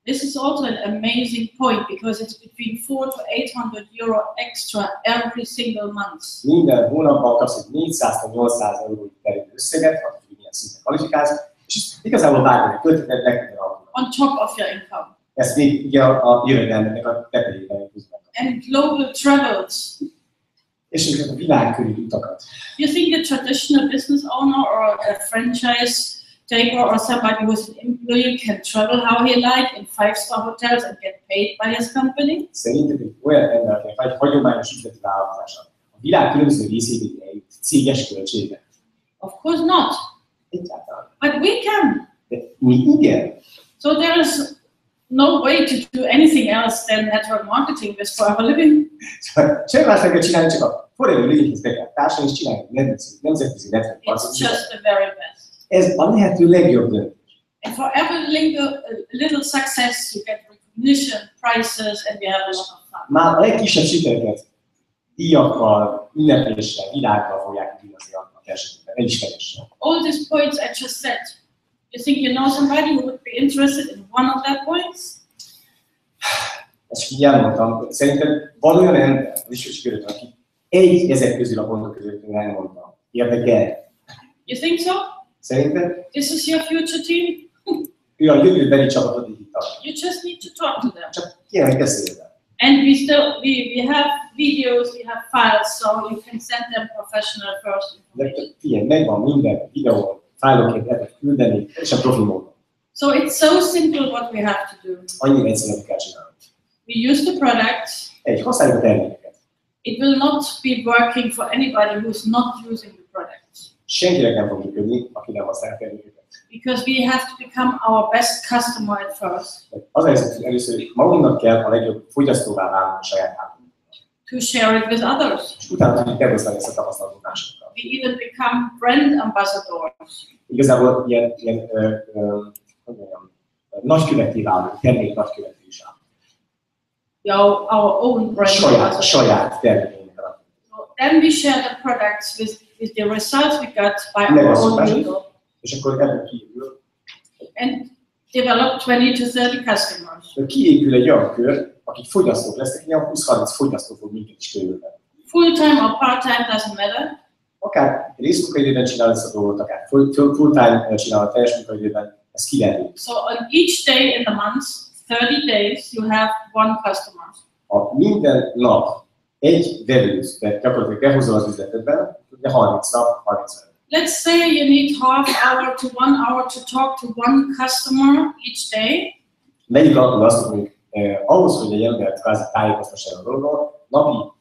This is also an amazing point because it's between 400 to 800 euro extra every single month. Minden hónapban kapsz egy 400-800 eurói terjedő összeget, hogy milyen szinten kvalifikálsz, és igazából bármilyen költeted neked a on top of your income. Ezt még ugye a jövedelmnek a tetejében húznak. And global travels. És a világkörüli utakat. You think a traditional business owner or a franchise taker or somebody who's an employee can travel how he like in 5-star hotels and get paid by his company? Szerinted egy olyan embernek, vagy hagyományos üzleti vállalkozásnak a világ különböző részéig eljut céges költsége? Of course not. Egyáltalán. But we can. De mi igen. So there is no way to do anything else than network marketing with for our living. Semmi más nem kell csinálni, csak a forró lényhez be kell társadalni, és csinálni nemzetközi network marketing. It's just the very best. Ez a lehető legjobb döntés. And for every little success, you get recognition, prizes, and we have a lot of fun. Már a legkisebb sikereket díjakkal, ünnepléssel, világgal fogják díjazni a versenyben, elismeréssel. All these points I just said. You think you know somebody who would be interested in one of that points? Ezt így elmondtam. Szerintem van olyan ember, az is körülbelül, aki egy ezek közül a pontok között elmondta. Érdekel. You think so? Szerinted? This is your future team? Ő a jövőbeli csapatot indítta. You just need to talk to them. Csak kérem, hogy beszélj vele. And we have videos, we have files, so you can send them professional first information. De figyelj, megvan minden videó, fájlokért lehet küldeni, és a profi módon. So it's so simple what we have to do. Annyira egyszerűen kell csinálni. We use the products. Használjuk a termékeket. It will not be working for anybody who is not using the products. Senkinek nem fog működni, aki nem használja a termékeket. Because we have to become our best customer at first. Az a helyzet, hogy először magunknak kell a legjobb fogyasztóvá válni a saját hátunknak. To share it with others. És utána tudjuk megosztani ezt a tapasztalatot másokkal. We even become brand ambassadors. Igazából ilyen nagykövetté válunk, termék nagykövetté is áll. Our own brand. Saját termékeinknek alapján. So then we share the products with the results we got by our own people. És akkor ebből kiépül. And develop 20 to 30 customers. Kiépül egy olyan kör, akik fogyasztók lesznek, ilyen 20-30 fogyasztó fog minket is körülvenni. Full-time or part-time doesn't matter. Akár részmunkaidőben csinál ezt a dolgot, akár full-time csinál a teljes munkaidőben, ez ki lehet. So on each day in the month, 30 days, you have one customer. Ha minden nap egy vevőt, de gyakorlatilag behozol az üzletedben, de 30 nap, 30 vevő. Let's say you need half hour to 1 hour to talk to one customer each day. Vegyük alapul azt, hogy ahhoz, hogy egy embert kvázi tájékoztass a dologról, napi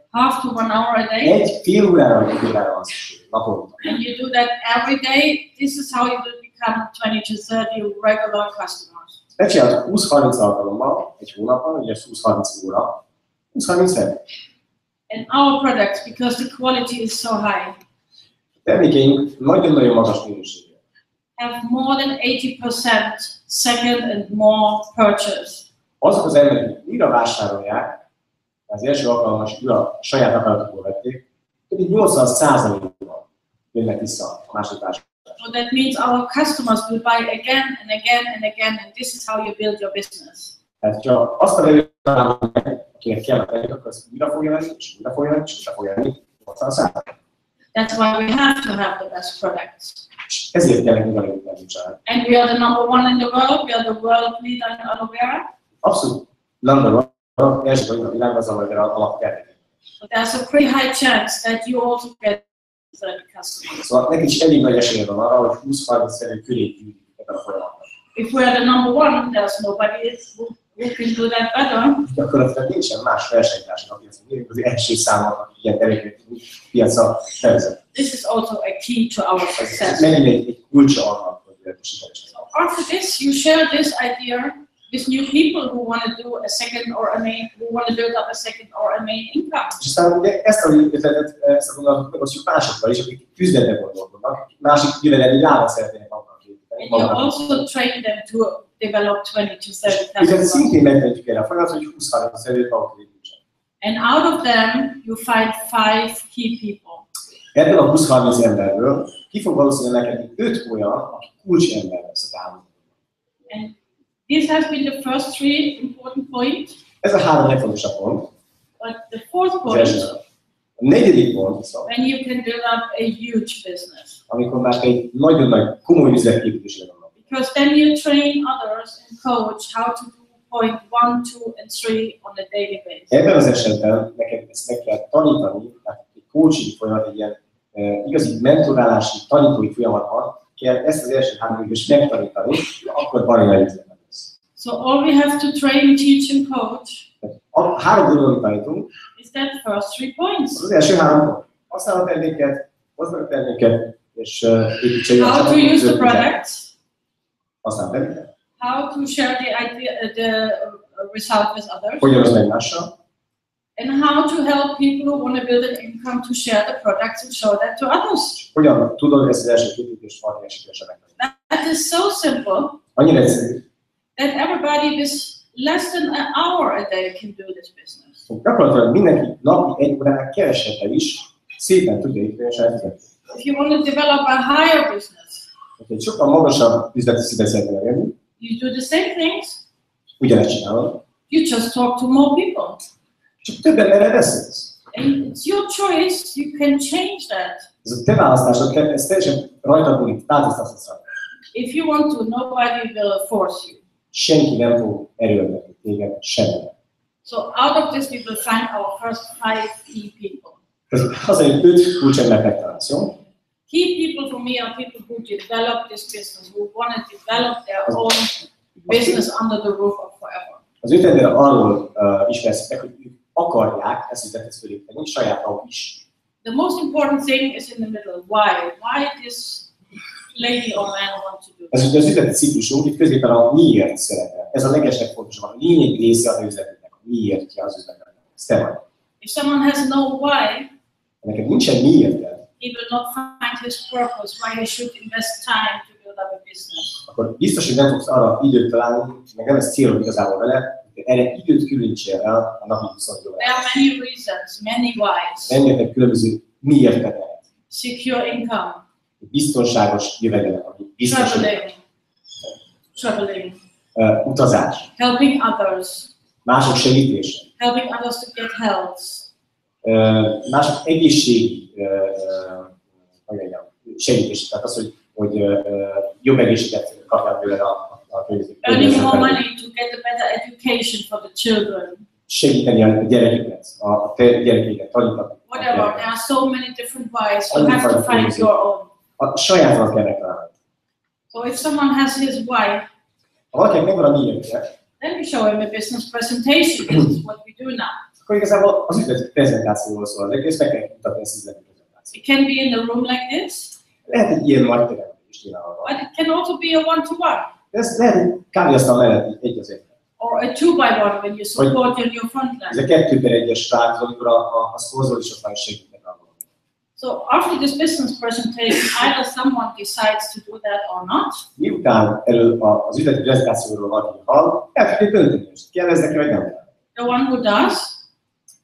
half to 1 hour a day. Egy fél órára vagy egy órára van szükség, naponta. And you do that every day. This is how you will become 20 to 30 regular customers. Megcsináltuk 20-30 alkalommal egy hónapban, ugye 20-30 óra, 20-30 vevő. And our products, because the quality is so high, termékeink nagyon-nagyon magas minőségű. Have more than 80% second and more purchase. Azok az emberek, akik újra vásárolják, az első alkalommal a saját akaratukból vették, pedig 80%-ban jönnek vissza a második vásárlásra. So that means our customers will buy again and again and again, and this is how you build your business. Tehát, ha azt a vevőt találunk meg, akinek kell a termék, akkor azt újra fogja venni, és újra fogja venni, és újra fogja venni 80%. That's why we have to have the best products. És ezért kell nekünk a legjobb termékcsalád. And we are the number one in the world. We are the world leader in aloe vera. Abszolút. Number one, első vagyunk a világban az aloe vera alaptermék. So there's a pretty high chance that you also get 30 customers. Szóval nekik is elég nagy esélye van arra, hogy 20-30 szerű köré gyűjtjük ebben a folyamatban. If we are the number one, there's nobody who can do that better. Gyakorlatilag nincsen más versenytársnak, aki az első számon, aki ilyen terméket piacra felvezet. This is also a key to our success. Megint egy kulcsa annak, hogy sikeres. After this, you share this idea with new people who want to do a second or a main, who want to build up a second or a main income. És aztán ugye ezt a ötletet, ezt a gondolatot megosztjuk másokkal is, akik üzletbe gondolkodnak, másik jövedelmi lábat szeretnének magnak And you also train them to develop 20 to 30 customers. customers. Szintén megmentjük el a folyamat, hogy 20-30 szerűt maguk építsen. And out of them, you find 5 key people. Ebből a 20-30 emberből ki fog valószínűleg neked 5 olyan, aki kulcsember lesz a távol. And this has been the first 3 important points. Ez a 3 legfontosabb pont. But the fourth point, a 4. pont viszont, when you can build up a huge business. amikor már egy nagyon nagy komoly üzletképítésre vannak. Because then you train others and coach how to do point 1, 2, and 3 on a daily basis. Ebben az esetben neked ezt meg kell tanítani, tehát egy coaching folyamat, egy ilyen igazi mentorálási, tanítói folyamatban kell ezt az első 3 is megtanítani, akkor baromi üzletet lesz. So all we have to train, teach, and coach. A 3 dolog, amit tanítunk, is that first 3 points. az első 3 pont. Használod a terméket, hozd meg a terméket, és építse how to use the products. Használod a terméket. How to share the result with others. Hogyan az egymással. And how to help people who want to build an income to share the products and show that to others. Hogyan tudod ezt az első képítést valami sikeresebben megtenni? That is so simple. Annyira egyszerű. That everybody with less than an hour a day can do this business. Gyakorlatilag mindenki napi 1 óránál kevesebbel is szépen tudja építeni a saját üzletet. If you want to develop a higher business, Egy sokkal magasabb üzleti szintet szeretnél elérni, you do the same things. ugyanezt csinálod, You just talk to more people. csak több emberrel beszélsz. And it's your choice. You can change that. Ez a te választásod, ez teljesen rajtad múlik, változtatsz rá. If you want to, nobody will force you. Senki nem fog erőltetni téged semmire. So out of this, we will find our first 5 key people. Azért 5 kulcsembert megtalálsz, jó? Key people for me are people who develop this business, who want to develop their own business under the roof of Forever. Az 5 ember arról ismersz meg, hogy ők akarják ezt az üzletet fölépíteni, saját maguk is. The most important thing is in the middle. Why? Why this lady or man want to do this? Ez ugye az üzleti ciklusunk, itt középen a miért szerepel. Ez a legeslegfontosabb, a lényegi része az üzletnek, a miértje az üzletnek. Ez te vagy. If someone has no why, neked nincsen miérted, he will not find his purpose, why he should invest time to build up a business. akkor biztos, hogy nem fogsz arra időt találni, meg nem ez célod igazából vele, hogy erre időt különítsél el a napi 24 órát. There are many reasons, many whys. Rengeteg különböző miérted lehet. Secure income, Biztonságos jövedelem, ami biztos, traveling, utazás, helping others, mások segítése, helping others to get health, mások egészségi segítése, tehát az, hogy jobb egészséget kapják tőled a környezet. earning more money to get a better education for the children. Segíteni a gyerekeket, a te gyerekeket, tanítani. Whatever, there are so many different ways, you have to find your own. A sajátomat kell megtalálni. So if someone has his why, Ha valakinek megvan a miértje, then we show him a business presentation. This is what we do now. akkor igazából az üzleti prezentációról szól, az egész meg kell mutatni ezt az üzleti prezentációt. It can be in a room like this, Lehet egy ilyen nagy teremben is nyilvánvalóan. but it can also be a one-to-one. De ez lehet egy kávéasztal mellett egy az egyben. Or a 2-by-1 when you support in your front Ez a line. 2x1-es ráz, amikor a szporzol is ott van, és segítek abban. So after this business presentation, either someone decides to do that or not, Miután erről az üzleti prezentációról valaki hall, el kell dönteni, hogy kell ez neki, vagy nem kell. the one who does,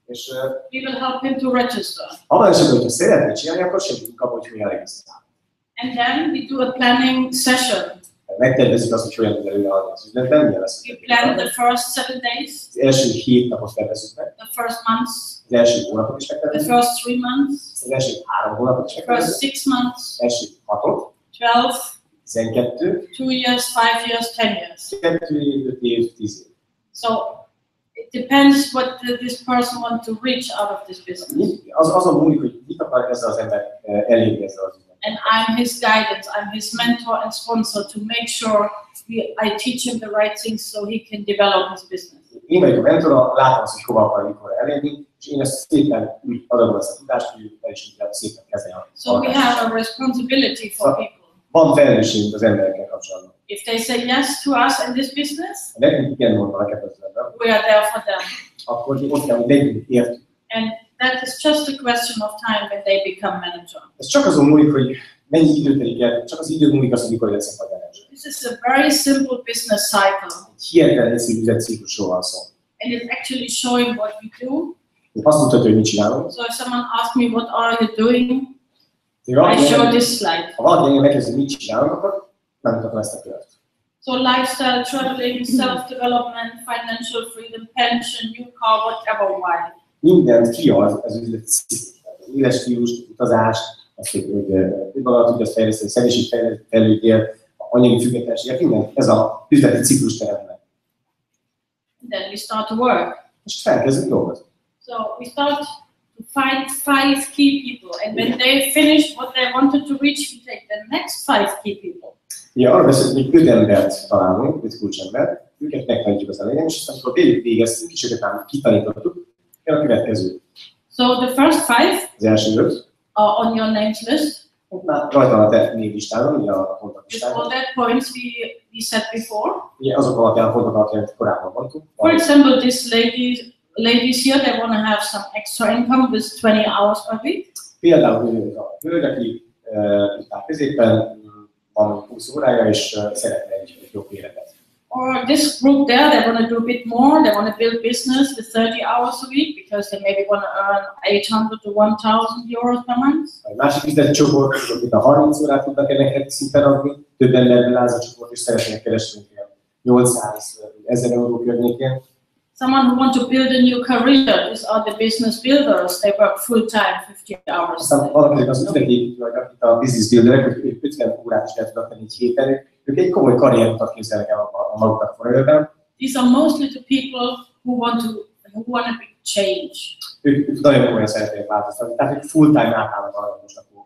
És we will help him to register. abban esetben, hogyha szeretné csinálni, akkor segítünk abban, hogy hogyan regisztrál. And then we do a planning session. Megtervezzük azt, hogy hogyan tud előállni az üzletben, milyen lesz. We plan the first 7 days, Az első 7 napot tervezzük meg, the first months, az első hónapot is the megtervezzük, first 3 months, az első 3 hónapot is the first megtervezzük, 6 months, az első 6-ot, 12, 12, 2 years, 5 years, 10 years. 2 év, 5 év, 10 év. So it depends what this person wants to reach out of this business. Azon múlik, hogy mit akar ezzel az ember elérni ezzel az üzletben. And I'm his guidance, I'm his mentor and sponsor to make sure I teach him the right things so he can develop his business. Én vagyok a mentora, látom azt, hogy hova akar, mikor elérni, és én ezt szépen úgy adom ezt a tudást, hogy el is tudjam szépen kezdeni a So we have a responsibility for people. Van felelősségünk az emberekkel kapcsolatban. If they say yes to us in this business, Ha nekünk igen mondanak ebben az üzletben, we are there for them. akkor mi ott kell, hogy nekünk értünk. And that is just a question of time when they become manager. Ez csak azon múlik, hogy mennyi idő telik el, csak az idő múlik az, hogy mikor leszek a menedzser. This is a very simple business cycle. Hihetetlen egyszerű üzletciklusról van szó. And it's actually showing what we do. Azt mutatja, hogy mit csinálunk. So if someone asks me, what are you doing? I show this slide. Ha valaki megkérdezi, mit csinálunk, akkor nem mutatom ezt a kört. So lifestyle, traveling, self-development, financial freedom, pension, new car, whatever, why. Mindent kiad az üzleti ciklus. Az éles stílus, utazás, azt, hogy önmagad tudja fejleszteni, személyiségfejlődél, anyagi függetlenséget, minden ez a üzleti ciklus teremnek. Then we start to work. És felkezdünk dolgozni. So we start to find 5 key people, and when they finish what they wanted to reach, we take the next 5 key people. Ugye arra beszélünk, hogy 5 embert találunk, 5 kulcsembert, őket megtanítjuk az elején, és aztán amikor végeztünk, és őket már kitanítottuk, jön a következő. So the first 5 az első 5 are on your names list. Már rajta van a te névlistádon, ugye a kontaktlistágon. All that points we said before. Ugye azok alapján a pontok alapján korábban mondtuk. For example, these ladies here, they want to have some extra income with 20 hours per week. Például a hölgy, aki itt középen van 20 órája, és szeretne egy jobb életet. Or this group there, they want to do a bit more. They want to build business with 30 hours a week because they maybe want to earn 800 to 1,000 euros per month. A másik üzleti csoport, akik a 30 órát tudnak ennek szinten adni, több emberből áll a csoport, és szeretnék keresni 800-1000 euró környékén. Someone who wants to build a new career, these are the business builders. They work full time, 50 hours. Aztán valakinek az üzleti, vagy akik a business builderek, hogy 50 órát is el tudnak tenni egy héten, ők egy komoly karrierutat képzelnek el a maguknak forrőben. These are mostly the people who want a big change. Ők nagyon komolyan szeretnék változtatni, tehát ők full-time átállnak arra, most akkor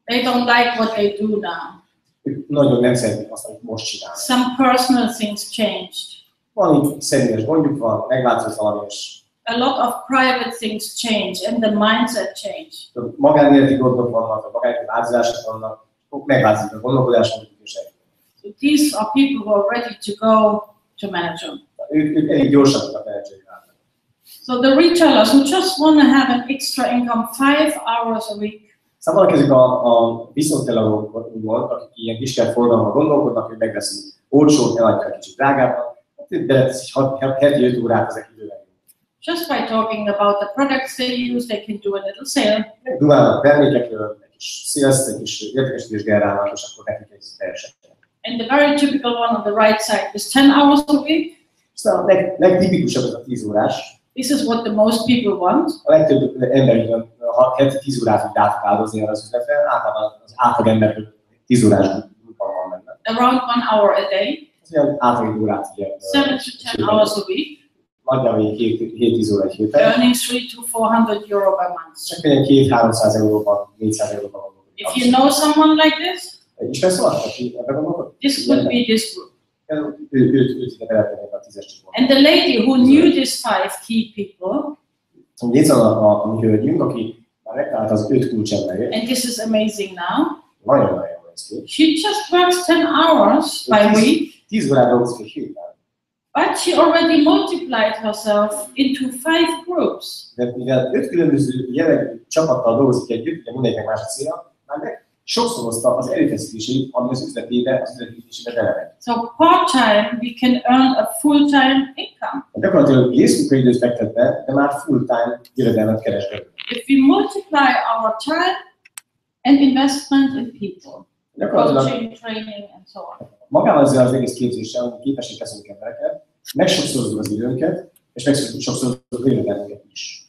They don't like what they do now. Ők nagyon nem szeretnék azt, amit most csinálnak. Some personal things changed. Valami személyes gondjuk van, megváltozott valami, és a lot of private things change and the mindset change. Magánéleti gondok vannak, a magánéleti változások vannak, megváltozik a gondolkodásmódjuk is. So these are people who are ready to go to management. Ők elég gyorsan tudnak menedzseri váltani. So the retailers who just want to have an extra income 5 hours a week. Szóval vannak ezek a viszonteladók, akik ilyen kisebb forgalomban gondolkodnak, hogy megveszik olcsót, eladják kicsit drágában, beleteszik heti 5 órát ezek időben. Just by talking about the products they use, they can do a little sale. Dumálnak termékekről, egy kis sales, egy kis értékesítés generálnak, és akkor nekik egy teljesen. And the very typical one on the right side is 10 hours a week. Szóval a legtipikusabb ez a 10 órás. This is what the most people want. A legtöbb ember ha heti 10 órát tud átáldozni az üzletre, általában az átlag emberről 10 órás munka van benne. Around 1 hour a day. Ez olyan átlag órát ugye. 7 to 10 hours a week. Nagyjából 7-10 óra egy héten. Earning 300 to 400 euro per month. Csak ilyen 200-300 euróban, 400 euróban van. If you know someone like this, ismersz valaki, aki ebben gondolkod? This could be this group. Őt ide beletennék a 10-es csoportba. And the lady who knew these 5 key people, itt van a mi hölgyünk, aki már megtalálta az 5 kulcsemberét. and this is amazing now, Nagyon-nagyon jó. she just works 10 hours by week, 10 órát dolgozik egy héten. but she already multiplied herself into 5 groups. De mivel 5 különböző jellegű csapattal dolgozik együtt, ugye mindegyiknek más a célja, már meg sokszorozta az erőfeszítését, ami az üzletébe belemegy. So part-time, we can earn a full-time income. Gyakorlatilag részmunkaidőt fektet be, de már full-time jövedelmet keres belőle. If we multiply our time and investment in people, coaching, training, and so on. Magával ezzel az egész képzéssel, hogy képesek teszünk embereket, megsokszorozunk az időnket, és megsokszorozunk a jövedelmünket is.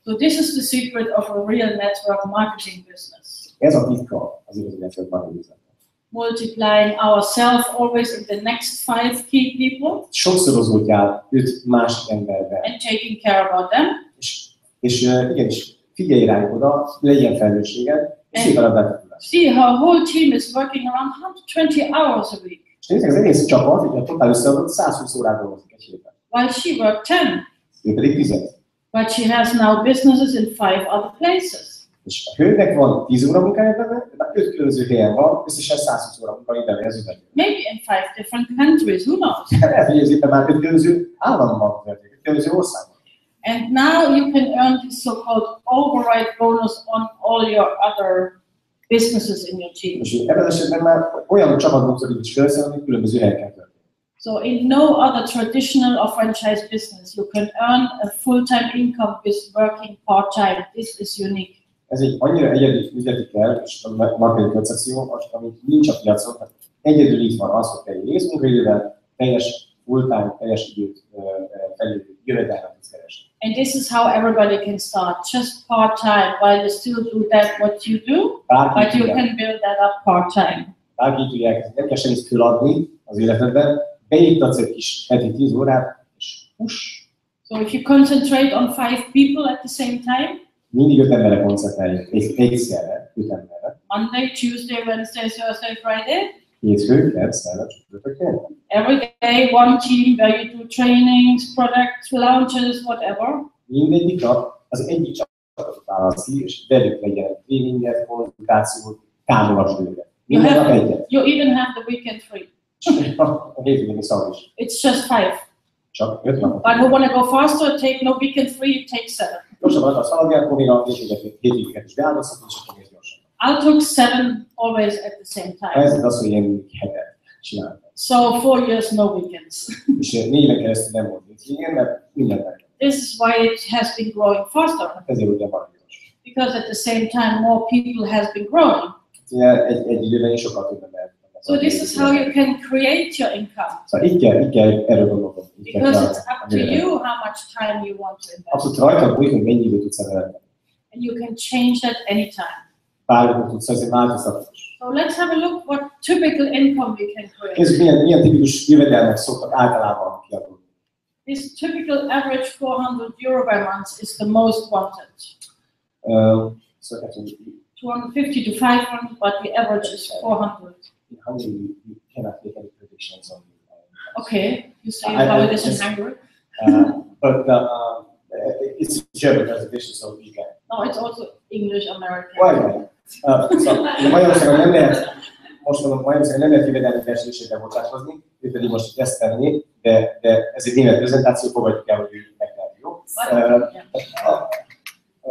So this is the secret of a real network marketing business. Ez a titka az igazi network marketing business. Multiplying ourselves always in the next 5 key people. Sokszorozódjál 5 másik emberben. And taking care about them. És igenis, figyelj rájuk oda, legyen felelősséged, és szépen a bennetudás. See, her whole team is working around 120 hours a week. És nézzük, az egész csapat, ugye a totál összeadott 120 órát dolgozik egy héten. While she worked 10. Ő pedig 10. But she has now businesses in 5 other places. És a hölgynek van 10 óra munkája benne, de 5 különböző helyen van, összesen 120 óra munkája benne az üzletben. Maybe in 5 different countries, who knows? Lehet, hogy ez itt már 5 különböző államban történik, 5 különböző országban. And now you can earn this so-called override bonus on all your other businesses in your team. És ebben az esetben már olyan csapatmunkat is felszállni, hogy különböző helyeken történik. So in no other traditional or franchise business you can earn a full-time income with working part-time. This is unique. Ez egy annyira egyedi üzleti terv és a marketing koncepció, amit nincs a piacon. Egyedül itt van az, hogy te egy részmunkaidővel teljes full-time, teljes időt felülő jövedelmet tudsz keresni. And this is how everybody can start, just part-time, while you still do that what you do, but you can build that up part-time. Bárki tudja elkezdeni, nem kell semmit föladni az életedben, beiktatsz egy kis heti 10 órát, és push. So if you concentrate on 5 people at the same time, mindig 5 emberre koncentrálj, egyszerre 5 emberre. Monday, Tuesday, Wednesday, Thursday, Friday. Hétfő, kedd, szerdán, csütörtök, péntek. Every day, one team where you do trainings, product launches, whatever. Mindegyik nap az egyik csapatot válasz ki, és velük legyen tréninget, konzultációt, támogass őket. Minden nap egyet. You even have the weekend free. A hétvégén szabad is. It's just 5. Csak 5 napot. But who want to go faster, take no weekend free, take 7. Gyorsabban akarsz haladni, akkor még a hétvégéket is beáldozhatod, és akkor mész gyorsan. I took 7 always at the same A time. helyzet az, hogy én hetet csináltam. So 4 years, no weekends. És 4 éven keresztül nem volt hétvégén, mert minden meg. This is why it has been growing faster. Ezért ugye van gyors. Because at the same time, more people has been growing. Egy időben is sokkal több ember. So this is how you can create your income. Szóval így kell erről gondolkodni. Because it's up to you how much time you want to invest. Abszolút rajta múlik, hogy mennyi időt tudsz elvenni. And you can change that anytime. Bármikor tudsz ezért változtatni. So let's have a look what typical income we can create. Nézzük, milyen tipikus jövedelmek szoktak általában kiadni. This typical average 400 euro by month is the most wanted. So actually, 250 to 500, but the average is 400. you cannot make any predictions on Okay, you say how it is in Hungary? But it's German reservation, so you can. No, it's also English American. Why? Szóval Magyarországon nem lehet, most mondom, Magyarországon nem lehet jövedelmi versenységre bocsátkozni, ő pedig most ezt tenni, de ez egy német prezentáció, fogadjuk el, hogy ő megtehet, jó?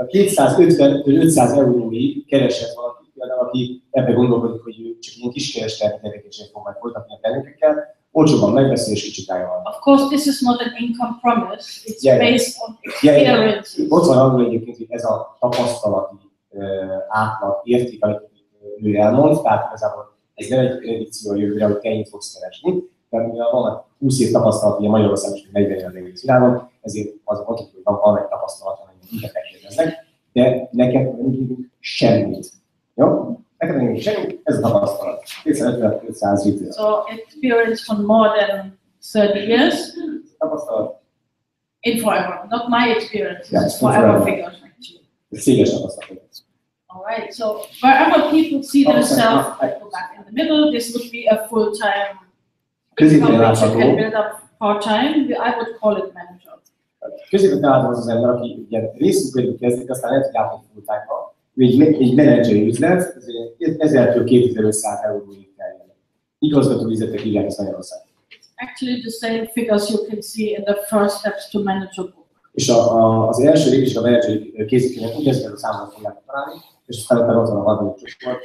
250-500 euróig keresett valaki, például aki ebbe gondolkodik, hogy ő csak ilyen kiskereskedelmi tevékenységet fog majd folytatni a termékekkel, olcsóban megveszi és kicsikája van. Of course, this is not an income promise. It's based on experience. Ott van angol egyébként, hogy ez a tapasztalati átlag érték, amit ő elmond, tehát igazából ez nem egy predikció a jövőre, hogy te ennyit fogsz keresni, mert mivel van 20 év tapasztalat, ugye Magyarországon is 40 év az egész világon, ezért az mondjuk, hogy van egy tapasztalat, amit minket megkérdeznek, de neked nem tudunk semmit. Jó? Neked nem semmit, ez a tapasztalat. 250-500 liter. So experience for more than 30 years. Tapasztalat. In forever, not my experience. Yeah, It's forever figures actually. Ez céges tapasztalat. All right. So wherever people see themselves, go back in the middle. This would be a full-time income which you can build up part-time. I would call it manager. Középen találtam az ember, aki ugye részmunkaidőt kezdik, aztán lehet, hogy átmegy full-time-ba. Ő egy menedzseri üzlet, 1000-től 2500 euróig terjed. Igazgató üzletek hívják ezt Magyarországon. Actually, the same figures you can see in the first steps to manage a book. És az első lépés a menedzseri készítőnek ugyanezeket a számokat fogják találni, és aztán utána ott van a harmadik csoport.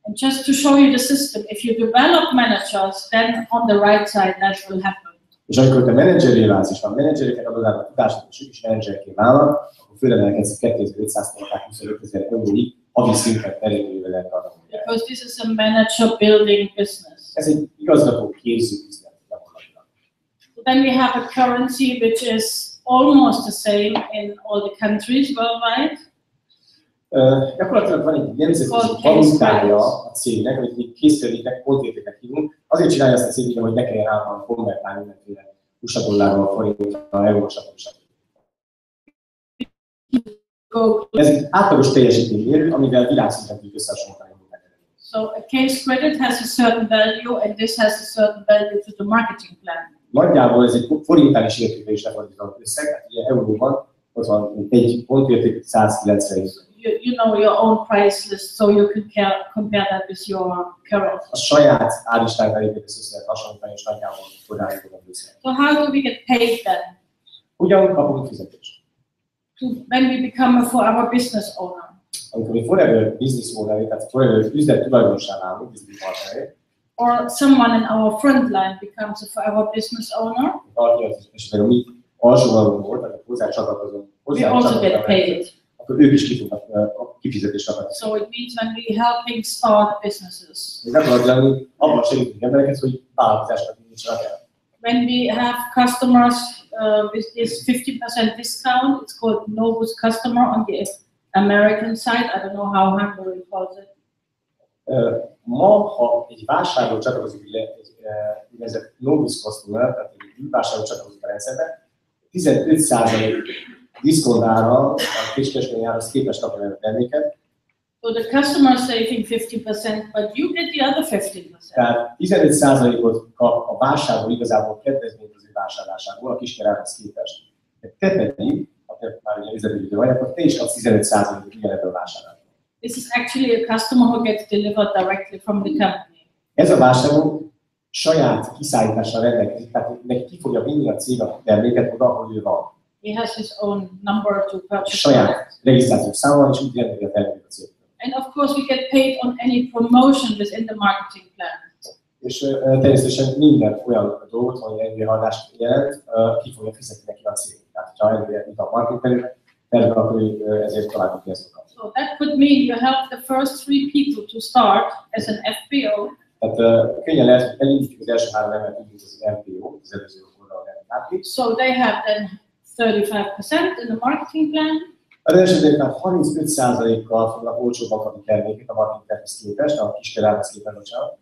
And just to show you the system, if you develop managers, then on the right side that will happen. És amikor te menedzseré válsz, és a menedzsereket adod át a tudását, és ők is menedzserké válnak, akkor fölemelkedsz 2500-tól akár 25 000 euróig, havi szinten terjedő jövedelmet adnak. Because this is a manager building business. Ez egy igazgató képző üzlet gyakorlatilag. Then we have a currency which is almost the same in all the countries worldwide. Gyakorlatilag van egy nemzetközi valutája a cégnek, amit mi készpénznek, pontértéknek hívunk. Azért csinálja azt a cég, hogy ne kelljen állandóan konvertálni mindenféle USA dollárról, forintra, euróra, stb. Ez egy átlagos teljesítménymérő, amivel világszinten tudjuk összehasonlítani a munkát. So a case credit has a certain value, and this has a certain value to the marketing plan. Nagyjából ez egy forintális értékben is lefordított összeg, hát ugye euróban ott van egy pontérték 190. You know your own price list, so you can compare that with your current. A saját árlistánkra épített össze hasonlítani, és nagyjából odállítod össze. So how do we get paid then? Ugyan kapunk fizetést. When we become a forever business owner. Amikor mi forever business owner, tehát forever üzlet tulajdonossá válunk, business partneré. Or someone in our front line becomes a forever business owner. Valaki az esetben mi alsóvalóban volt, tehát hozzá csatlakozunk. We also get paid. akkor ők is ki fognak kifizetést kapni. So it means when we helping start businesses. Gyakorlatilag abban segítünk embereket, hogy vállalkozásnak indítsanak el. When we have customers with this 50% discount, it's called Novus customer on the American side. I don't know how Hungary calls it. Ma, ha egy vásárló csatlakozik egy úgynevezett Novus customer, tehát egy vásárló csatlakozik a rendszerbe, 15% diszkontára a kiskereskedelmi árhoz képest kapja meg a terméket. So the customer is saving 50%, but you get the other 50%. Tehát 15%-ot kap a vásárló igazából kedvezményt az ő vásárlásából a kiskereskedelmihez képest. Te pedig, ha te már ugye üzletügyő vagy, akkor te is kapsz 15%-ot ugyanebből a vásárlásból. This is actually a customer who gets delivered directly from the company. Ez a vásárló saját kiszállítással rendelkezik, tehát neki ki fogja vinni a cég a terméket oda, ahol ő van. He has his own number to purchase. Saját regisztrációs számmal, és úgy rendeli a terméket a cég. And of course, we get paid on any promotion within the marketing plan. És természetesen minden olyan dolgot, ami előrehadást jelent, ki fogja fizetni neki a cég. Tehát, ha előre a marketing terve, akkor ezért találkozik pénztokat. So that could mean you help the first 3 people to start as an FBO. Tehát könnyen lehet, hogy elindítjuk az első 3 embert, úgy, mint az FBO, az előző oldalon látni. So they have then 35% in the marketing plan. Az esetben 35%-kal fognak olcsóbban kapni terméket a marketing tervhez képest, a kiskereskedelmihez képest, bocsánat.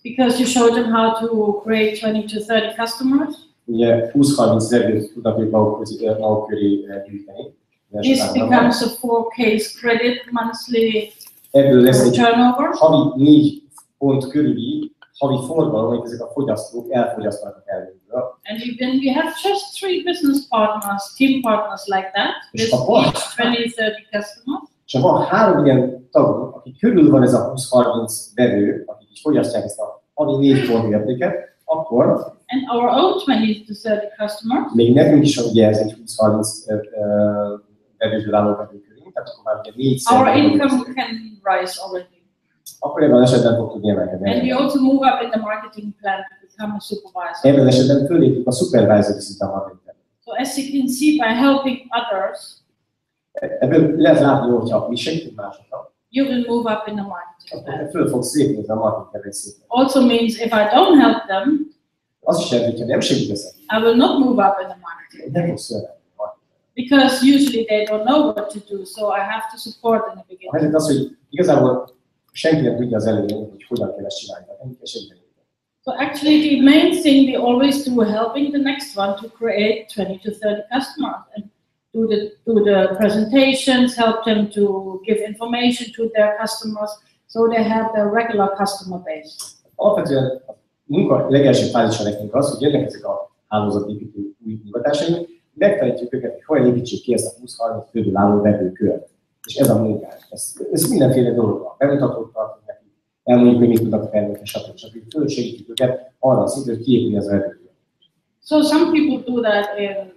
Because you show them how to create 20 to 30 customers. Ugye 20-30 zergőt tudnak ők maguk köré gyűjteni. This becomes a 4K credit monthly ebből lesz egy turnover. havi 4 pont körüli havi forgalom, hogy ezek a fogyasztók elfogyasztanak a termékből. And then we have just 3 business partners, team partners like that, with each 20-30 customers. És ha van 3 ilyen tagunk, akik körül van ez a 20-30 vevő, akik is fogyasztják ezt a havi 4 pont értéket, akkor and our own 20 to 30 customers. Még nekünk is ugye ez egy 20-30 vevőből álló vevőkörünk, tehát akkor már ugye 4-szer. Our income can rise already. Akkor ebben az esetben fog tudni emelkedni. And we also move up in the marketing plan to become a supervisor. Ebben az esetben fölépjük a supervisor szinten a marketing. So as you can see, by helping others, ebből lehet látni, hogyha mi segítünk másoknak, you will move up in the marketing plan. akkor föl fogsz lépni a marketing szinten. Also means if I don't help them, az is jelenti, hogy nem segítesz, I will not move up in the marketing. Nem fogsz fölvenni. Because usually they don't know what to do, so I have to support in the beginning. A helyzet az, hogy igazából senki nem tudja az elején, hogy hogyan kell ezt csinálni, tehát nem kell segíteni. So actually the main thing we always do helping the next one to create 20 to 30 customers and do the presentations, help them to give information to their customers so they have their regular customer base. Alapvetően a munka legelső fázisa nekünk az, hogy jönnek ezek a hálózatépítő új munkatársai, megtanítjuk őket, hogy hogyan építsék ki ezt a 20-30 főből álló vevőkört. És ez a munkás. Ez mindenféle dolog. Bemutatót tartunk nekik, elmondjuk, hogy mit tudnak felvenni, stb. Fölsegítjük őket arra a szintre, hogy kiépülni az vevőkört. So some people do that in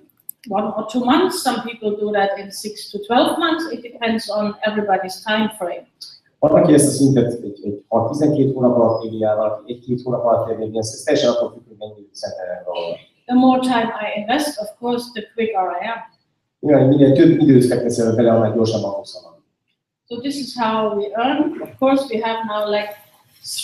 1 or 2 months, some people do that in 6 to 12 months. It depends on everybody's time frame. Van, aki ezt a szintet egy 6-12 hónap alatt éri el, valaki 1-2 hónap alatt éri el, ez teljesen attól függ, hogy mennyi szentelnek valahol. The more time I invest, of course, the quicker I am. Minél több időt fekteszel bele, annál gyorsabban fogsz haladni. So this is how we earn. Of course, we have now like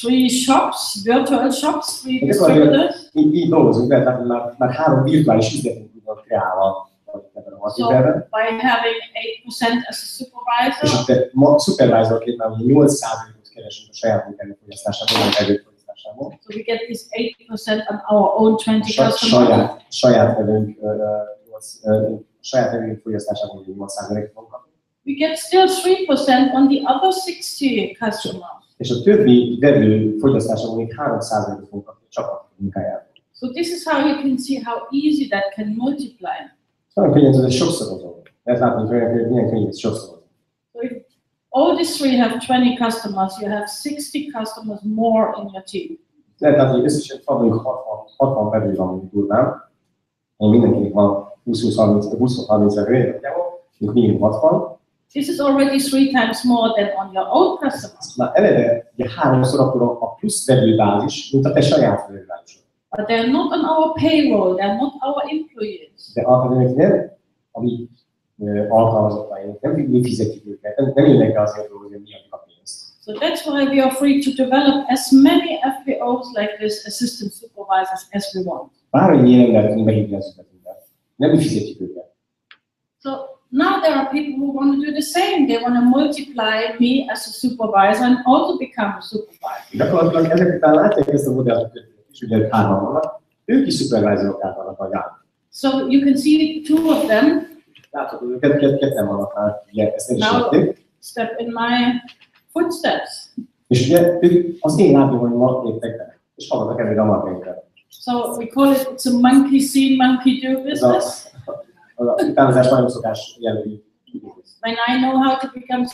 3 shops, virtual shops, 3 distributors. Így dolgozunk, tehát már 3 virtuális üzletünk van kreálva ebben a marketingben. By having 8% as a supervisor. És itt supervisorként már 8%-ot keresünk a saját munkánk fogyasztásából, a vevők fogyasztásából. So we get this 8% on our own 20 customers. Saját vevők fogyasztásából 8%-ot fogunk kapni. We get still 3% on the other 60 customers. És a többi vevő fogyasztásából még 3%-ot fogunk kapni csak a munkájából. So this is how you can see how easy that can multiply. Nagyon könnyen ez sokszorozó. Lehet látni, hogy milyen könnyű ez sokszorozó. So if all these 3 have 20 customers, you have 60 customers more in your team. Lehet látni, hogy összesen 60 vevő van, mint durván. Mindenkinek van 20-30 vevője, mondjuk minimum 60. This is already 3 times more than on your own customers. Na eleve, ugye 3-szor akkor a plusz vevőbázis, mint a te saját vevőbázisod. But they're not on our payroll, they're not our employees. De alapvetően nem a mi alkalmazottaink, nem mi fizetjük őket, nem jönnek be azért, hogy mi adjuk a pénzt. So that's why we are free to develop as many FBOs like this, assistant supervisors, as we want. Bármennyi nem lehet tudni behívni az üzletünkbe. Nem mi fizetjük őket. So now there are people who want to do the same. They want to multiply me as a supervisor and also become a supervisor. Gyakorlatilag ezek után látják ezt a modellt, és ugye hárman vannak, ők is supervisorok akarnak magát. So you can see two of them. Láthatod őket, ketten vannak már, ugye ezt nem is látték. Step in my footsteps. És ugye ők az én lábnyomon ma léptek be, és haladnak előre a marketingre. So we call it, it's a monkey see, monkey do business. Az utánozás nagyon szokás jellegű. When I know how to become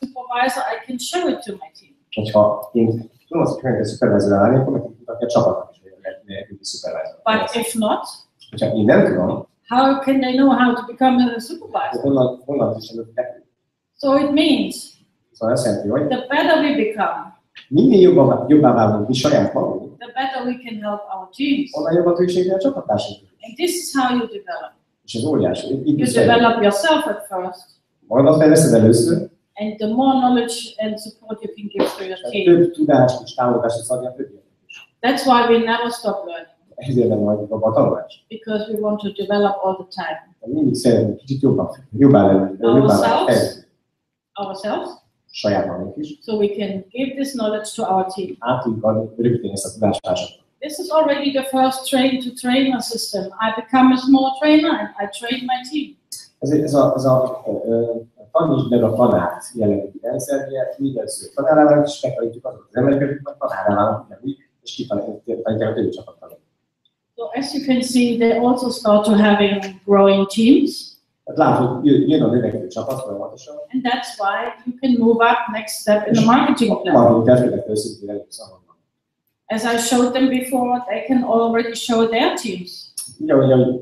supervisor, I can show it to my team. Hogyha én tudom azt, hogy supervisorra állni, akkor meg mutatni a csapatnak is, hogy lehet ők supervisor. But if not, hogyha én nem tudom, how can they know how to become a supervisor? honnan is előtt. So it means Szóval azt jelenti, hogy the better we become, minél jobbá válunk mi saját magunk, the better we can help our teams. onnan jobb a tőségre a csapattársaink. And this is how you develop. És ez óriási. You develop yourself at first, Magadat fejleszted először, and the more knowledge and support you can give to your team. több tudást és támogatást tudsz adni a többieknek is. That's why we never stop learning, Ezért nem majd abban a tanulás. because we want to develop all the time. Mindig szeretnénk kicsit jobbá lenni, Ourselves, saját magunk is. so we can give this knowledge to our team. Át tudjuk adni rögtön ezt a tudást társaknak. This is already the first train-to-trainer system. I become a small trainer and I train my team. Ez a tanítsd meg a tanárt jellegű rendszer, ugye mindenször tanárá válnak, és megtanítjuk azokat az embereket, hogy tanárá válnak ugyanúgy, és kitanítják a többi csapattal. So as you can see, they also start to having growing teams. Tehát látod, jön a növekvő csapat folyamatosan. And that's why you can move up next step in the marketing plan. Marketing területekről szintén először. As I showed them before, they can already show their teams. Ugye, ahogy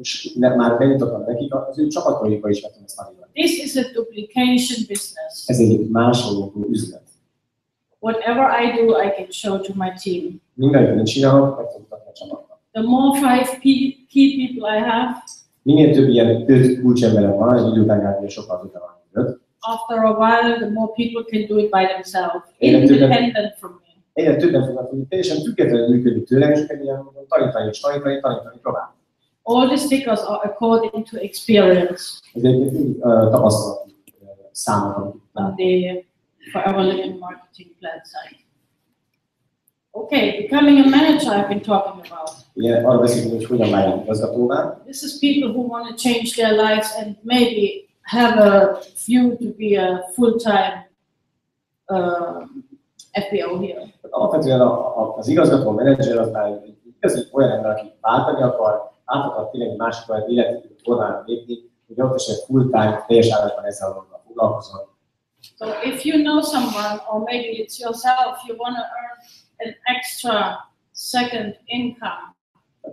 már bemutattam nekik, az ő csapataikba is vettem ezt tanítani. This is a duplication business. Ez egy másoló üzlet. Whatever I do, I can show to my team. Mindenki csinálok, meg tudom mutatni a csapatnak. The more key people I have, Minél több ilyen 5 kulcsemberem van, egy idő után kb. Sokkal többen van 5. after a while, the more people can do it by themselves, Egyre többen- independent from me. Egyre többen fognak tudni teljesen függetlenül működni tőlem, és őket ilyen tanítani próbálni. All the stickers are according to experience Ez egy tapasztalati számomra. on the Forever Living marketing plan site. Okay, becoming a manager I've been talking about. Ugye arra beszélünk, hogy hogyan váljunk igazgatóvá. This is people who want to change their lives and maybe have a view to be a full-time FBO here. Alapvetően az igazgató, a menedzser az már igazi olyan ember, aki váltani akar, át akar tényleg egy másik olyan életű formára lépni, hogy ott esetleg full-time, teljes állásban ezzel a foglalkozol. So if you know someone, or maybe it's yourself, you want to earn an extra second income,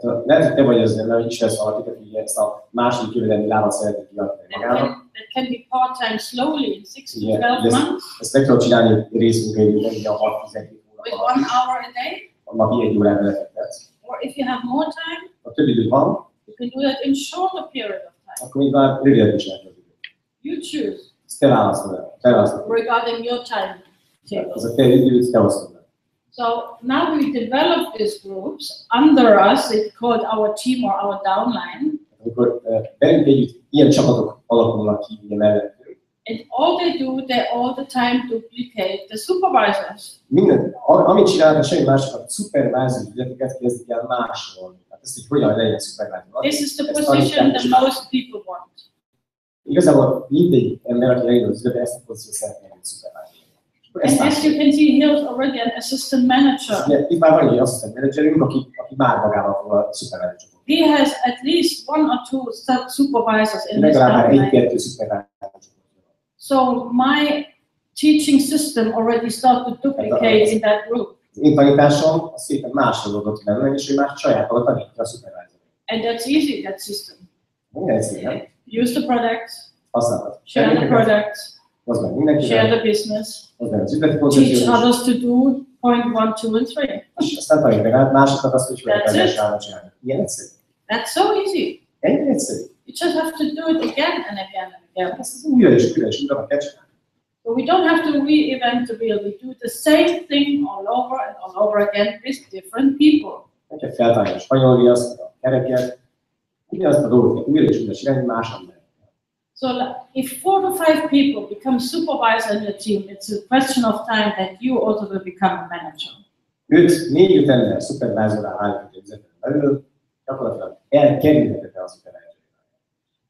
Tehát lehet, hogy te vagy az, mert ismersz valakit, aki ezt a második jövedelmi lábat szeretnék kiadni magának. that can be part-time slowly in 6 to Igen, 12 months, ezt meg tudod csinálni részmunkaidőben, ugye a 6-12 with hónap 1 hour a day, a napi 1 órát belefektetsz. or if you have more time, Ha több időd van, you can do that in shorter period of time. akkor még már rövidebb is lehet az idő. You choose Ezt te választod el. regarding your timetable. Az a te időt te osztod el. So now we develop these groups under us. It's called our team or our downline. Amikor velünk együtt ilyen csapatok alakulnak ki, ugye mellettünk, And all they do, they all the time duplicate the supervisors. minden, amit csinálnak, semmi mások, a supervisor ügyleteket kezdik el másolni. Tehát ezt így hogyan legyen supervisor. This is the position that most people want. Igazából mindegy ember, aki legjön az üzletbe, ezt a pozíciót szeretné egy supervisor. And as you can see, here's already an assistant manager. Ugye, itt már van egy assistant managerünk, aki már magával fog a supervisor. He has at least 1 or 2 supervisors in his Legalább már downline. 1-2 supervisor. So my teaching system already started to duplicate in that group. Az én tanításom az szépen másolódott benne, és ő már saját maga tanítja a supervisor. And that's easy, that system. Minden egyszerű, nem? Use the products, Használod. share the products, Az meg mindenki. share the business, Az meg az üzleti teach koncepciót. others to do point 1, 2, and 3. És aztán tanít meg át másoknak azt, hogy hogyan That's kell it. gyorsabban csinálni. Ilyen egyszerű. That's so easy. Ennyire egyszerű. You just have to do it again and again and again. Yeah. Ezt újra és újra meg kell csinálni. So we don't have to reinvent the wheel. We do the same thing all over again with different people. Meg kell feltárni a spanyol viaszt, a kereket, ugyanazt a dolgot kell újra és újra csinálni más ember. So if 4 to 5 people become supervisor in your team, it's a question of time that you also will become a manager. 4-5 ember szupervájzorrá állítani üzleten belül, gyakorlatilag elkerülhetetlen a szupervájzor.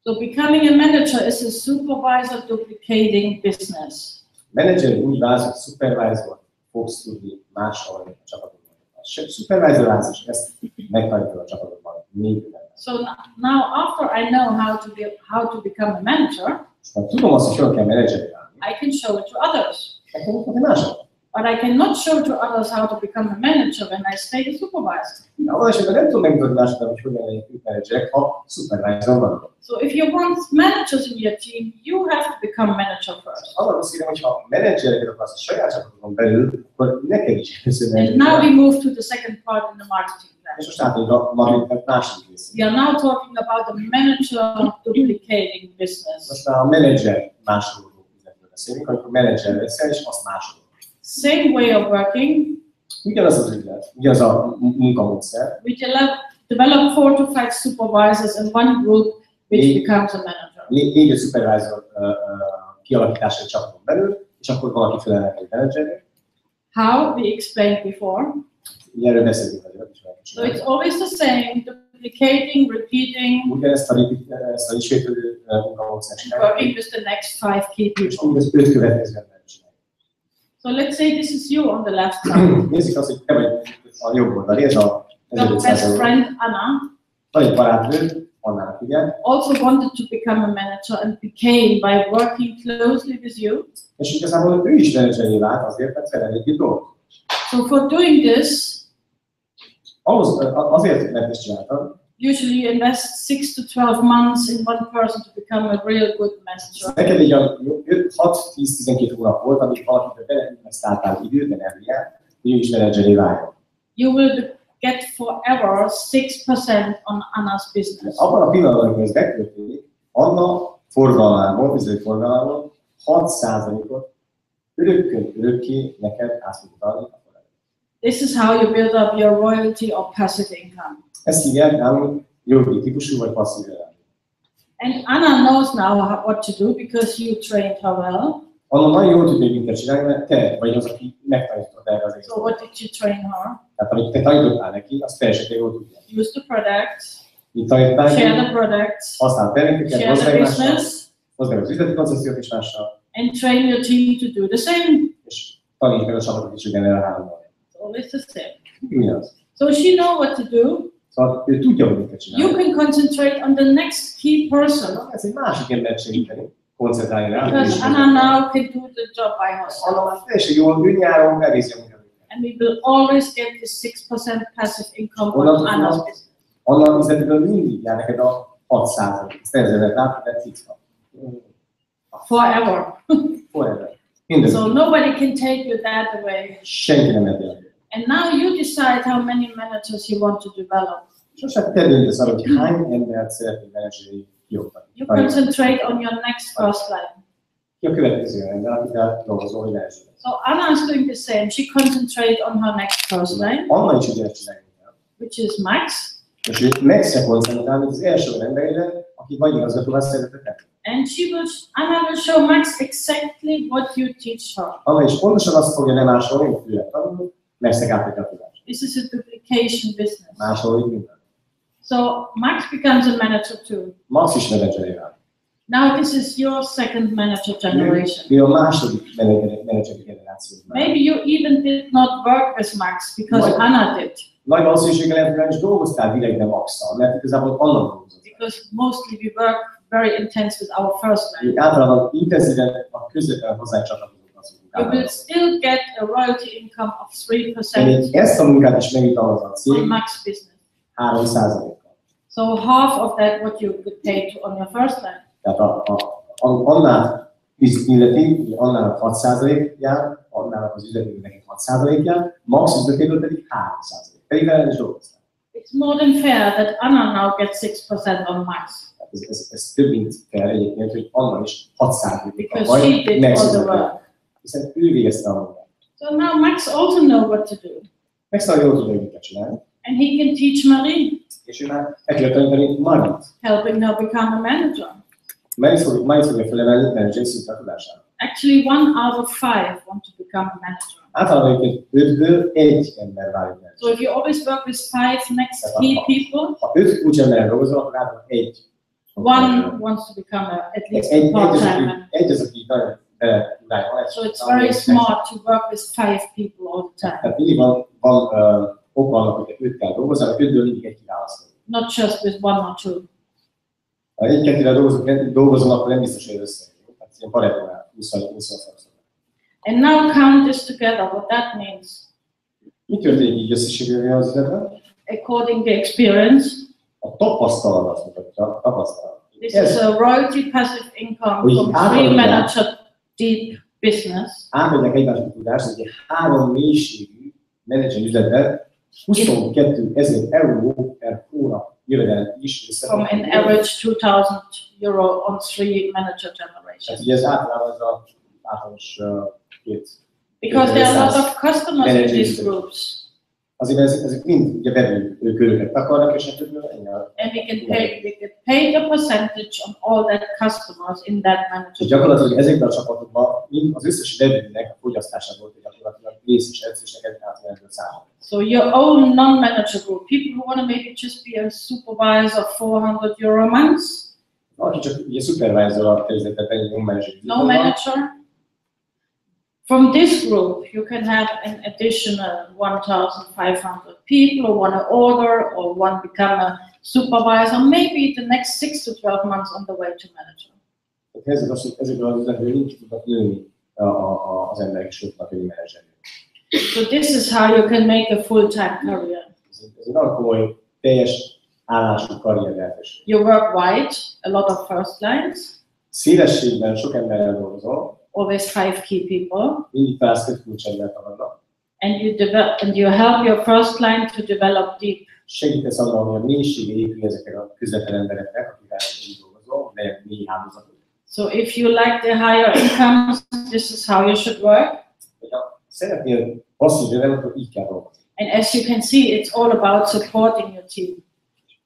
So becoming a manager is a supervisor duplicating business. Menedzser úgy válsz, hogy szupervájzor fogsz tudni máshol a csapatokban. Szupervájzorázás, ezt megtanítod a csapatokban. So now after I know how to become a manager, tudom azt, hogy hogyan kell menedzseré válni. I can show it to others. Nekem mutatni mások. But I cannot show to others how to become a manager when I stay a supervisor. Abban esetben nem tudom megmutatni másoknak, hogy hogyan legyek menedzserek, ha szupervájzor vannak. So if you want managers in your team, you have to become manager first. Arra beszélem, hogy ha menedzsereket akarsz a saját csapatokon belül, akkor neked is először And now we move to the second part in the marketing plan. és most átadjuk a marketing második részét. We are now talking about the manager duplicating business. Most már a menedzser másoló üzletről beszélünk, amikor menedzser leszel, és azt másolod. Same way of working. Ugyanaz az üzlet, ugyanaz a munkamódszer. We develop 4 to 5 supervisors in one group, which becomes a manager. 4 supervisor kialakítása egy csapaton belül, és akkor valaki felelnek egy menedzsernek. How? We explained before. Ugye erről beszélünk azért is. So it's always the same, duplicating, repeating, Ugyanezt a ismétlődő munkamódszert csináljuk, working with the next 5 key és people. úgy az 5 következő ember csináljuk. So let's say this is you on the left side. Nézzük azt, hogy te vagy a jobb oldali, ez a Your best friend Anna van egy barátnőd, Annának ugye, also wanted to become a manager and became by working closely with you. és igazából ő is menedzseré vált azért, mert felel egy dolgot. So for doing this, Azért, mert ezt csináltam, usually you invest 6 to 12 months in one person to become a real good manager. neked egy 6-10-12 hónap volt, amíg valakiben beleinvestáltál időt, energiát, hogy ő is menedzseré váljon. You will get forever 6% on Anna's business. Abban a pillanatban, amikor ez megtörténik, Anna forgalmából, üzleti forgalmából 6%-ot örökké neked át fog utalni. This is how you build up your royalty or passive income. Ezt hívják nálunk jogi típusú vagy passzív jövedelem. And Anna knows now what to do because you trained her well. Anna nagyon jól tudja, hogy mit kell csinálni, mert te vagy az, aki megtanítottad erre az egészet. So what did you train her? Tehát amit te tanítottál neki, azt teljesen jól tudja. Use the products, Mit tanítottál share neki? the products, Használd termékeket, share hozd the meg mással, business, hozd meg az üzleti koncepciót is mással, and train your team to do the same. és tanítsd meg a csapatot is, hogy erre hálóban. It's always the same. Ugyanaz. So she knows what to do. Szóval ő tudja, hogy mit kell You csinálni. can concentrate on the next key person Ez egy másik embert segíteni, koncentrálni rá. because Anna now can do the job by herself. Anna már teljesen jól, ő nyáron elvégzi a munkát. And we will always get this 6% passive income on Onnantól Anna's fogva business. Anna üzletiből mindig jár neked a 6%. Ezt nevezetet rá, de fix van. Forever. Forever. Minden. So nobody can take you that away. Senki nem érti el. And now you decide how many managers you want to develop. Sosem te döntesz arra, hogy hány embert szeretnél menedzseri kioktatni. You concentrate on your next first line. Ki a következő ember, akivel dolgozol, hogy menedzseri. So Anna is doing the same. She concentrates on her next first line, Anna is ugyanezt csinálja. which is Max. És ő megsze koncentrál, mint az első emberére, aki vagy igazgatóvá szeretett el. And Anna will show Max exactly what you teach her. Anna is pontosan azt fogja nem másolni, hogy ő tanul, megszeg átadja a tudást. This is a duplication business. Másolni minden. So Max becomes a manager too. Max is menedzseré vált. Now this is your second manager generation. Ő a második menedzseri generáció. Maybe you even did not work with Max because Anna did. Nagy valószínűséggel ebben is dolgoztál direktben Max-tal, mert igazából Anna dolgozott. Because mostly we work very intense with our first line. Általában intenzíven a közvetlen hozzánk csatlakozók az You will munkában. still get a royalty income of 3% Még ezt a munkát is megjutalmazza a on cég Max business. 3%-kal. So half of that what you could pay on your first line. Tehát annál illeti, annál 6% jár, annál az üzletében 6% jár, Max üzletéből pedig 3%. Pedig vele is dolgoztál. It's more than fair that Anna now gets 6% on Max. ez több mint fel egyébként, hogy Anna is 6%-a because she did all the work. Hiszen ő végezte a munkát. So now Max also know what to do. Max nagyon jól tudja, hogy mit kell csinálni. And he can teach Marie, És ő már el kell tanítani Marit. helping her become a manager. Marit fogja felemelni menedzser szintre tudására. Actually, 1 out of 5 want to become a manager. Általában egyébként 5-ből 1 ember válik menedzser. So if you always work with 5 next key people, Ha 5 kulcsemberen dolgozol, akkor általában 1. 1 wants to become at least a part-time manager. Egy az, aki nagyon bele So it's very smart to work with 5 people all the time, Tehát mindig van ok annak, hogy 5 kell dolgozni, 5-ből mindig 1 kiválasztani. not just with 1 or 2. Ha 1-2-vel dolgozom, akkor nem biztos, hogy összejön. Tehát ilyen paretónál 20-20-szor. And now count this together, what that means. Mi történik így összességében az üzletben? According to experience, A tapasztalat azt mutatja, tapasztalat. this is a royalty passive income Hogy from átadják. 3 manager deep business. Átadják egymásnak tudást, hogy egy 3 mélységű menedzser üzletben 22 000 euró per hónap jövedelem is From an average 2,000 euro on 3 manager Tehát generations. ugye ez általában az a általános két. Because there are a lot of customers in these groups, Azért ezek mind ugye vevőköröket takarnak, és ebből ennyi a... and we get paid a percentage on all that customers in that És manager group. gyakorlatilag ezekben a csapatokban mind az összes vevőnek a fogyasztásából gyakorlatilag részesek, és neked át ebből számolni. So your own non-manager group, people who want to maybe just be a supervisor, 400 euro a month, Aki csak ugye supervisor a területet, ennyi non-manager. no manager. From this group, you can have an additional 1,500 people who want to order or want to become a supervisor, maybe the next 6 to 12 months on the way to manager. Ezekből az üzletből nincs tudnak nőni az emberek, és tudnak nőni menedzsernek. So this is how you can make a full-time career. Ez egy nagyon komoly, teljes állású karrier lehetőség. You work wide, a lot of first lines, Szélességben sok emberrel dolgozol, always 5 key people, mindig találsz 5 kulcsembert magadnak. and you help your first line to develop deep. Segítesz abban, hogy a mélysége épül ezeknek a közvetlen embereknek, akivel így dolgozol, legyen mély hálózatot. So if you like the higher incomes, this is how you should work. Ha szeretnél passzív jövedelmet, akkor így kell dolgozni. And as you can see, it's all about supporting your team.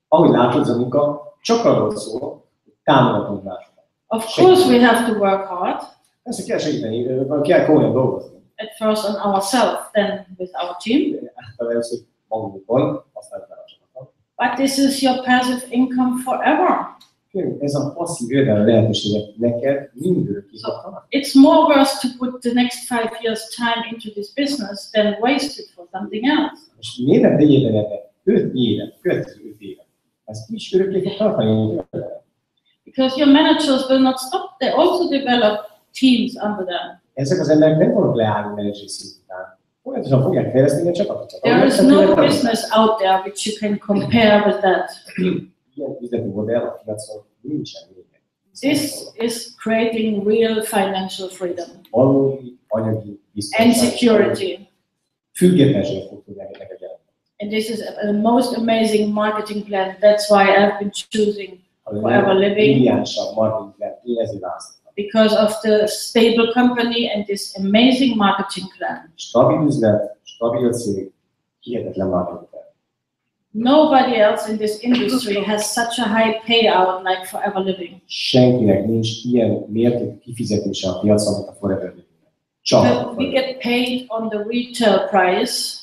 Ahogy látod, az a munka csak arról szól, hogy támogatunk másokat. Of course, we have to work hard, Persze kell segíteni, kell komolyan dolgozni. at first on ourselves, then with our team. Általában az, hogy magunkon, aztán fel a csapaton. But this is your passive income forever. Ez a passzív jövedelem lehetőséget neked mindörökig adnak. It's more worth to put the next 5 years' time into this business than waste it for something else. És miért nem tegyél ebbe 5 évet, következő 5 évet? Ez is örökké fog tartani. Because your managers will not stop. They also develop teams under them. Ezek az emberek nem fognak leállni menedzser szinten. Folyamatosan fogják fejleszteni a csapatot. There is no business out there which you can compare with that. Ilyen üzleti modell a piacon nincsen még. This is creating real financial freedom Valódi anyagi biztonság. and security. Függetlenséget fog tudni neked jelenteni. And this is the most amazing marketing plan. That's why I've been choosing Forever Living, Brilliánsabb marketing plan, én ezért választottam. because of the stable company and this amazing marketing plan. Stabil üzlet, stabil cég, hihetetlen marketing plan. Nobody else in this industry has such a high payout like Forever Living. Senkinek nincs ilyen mértékű kifizetése a piacon, mint a Forever Living-nek. Csak a But Forever we Living. get paid on the retail price,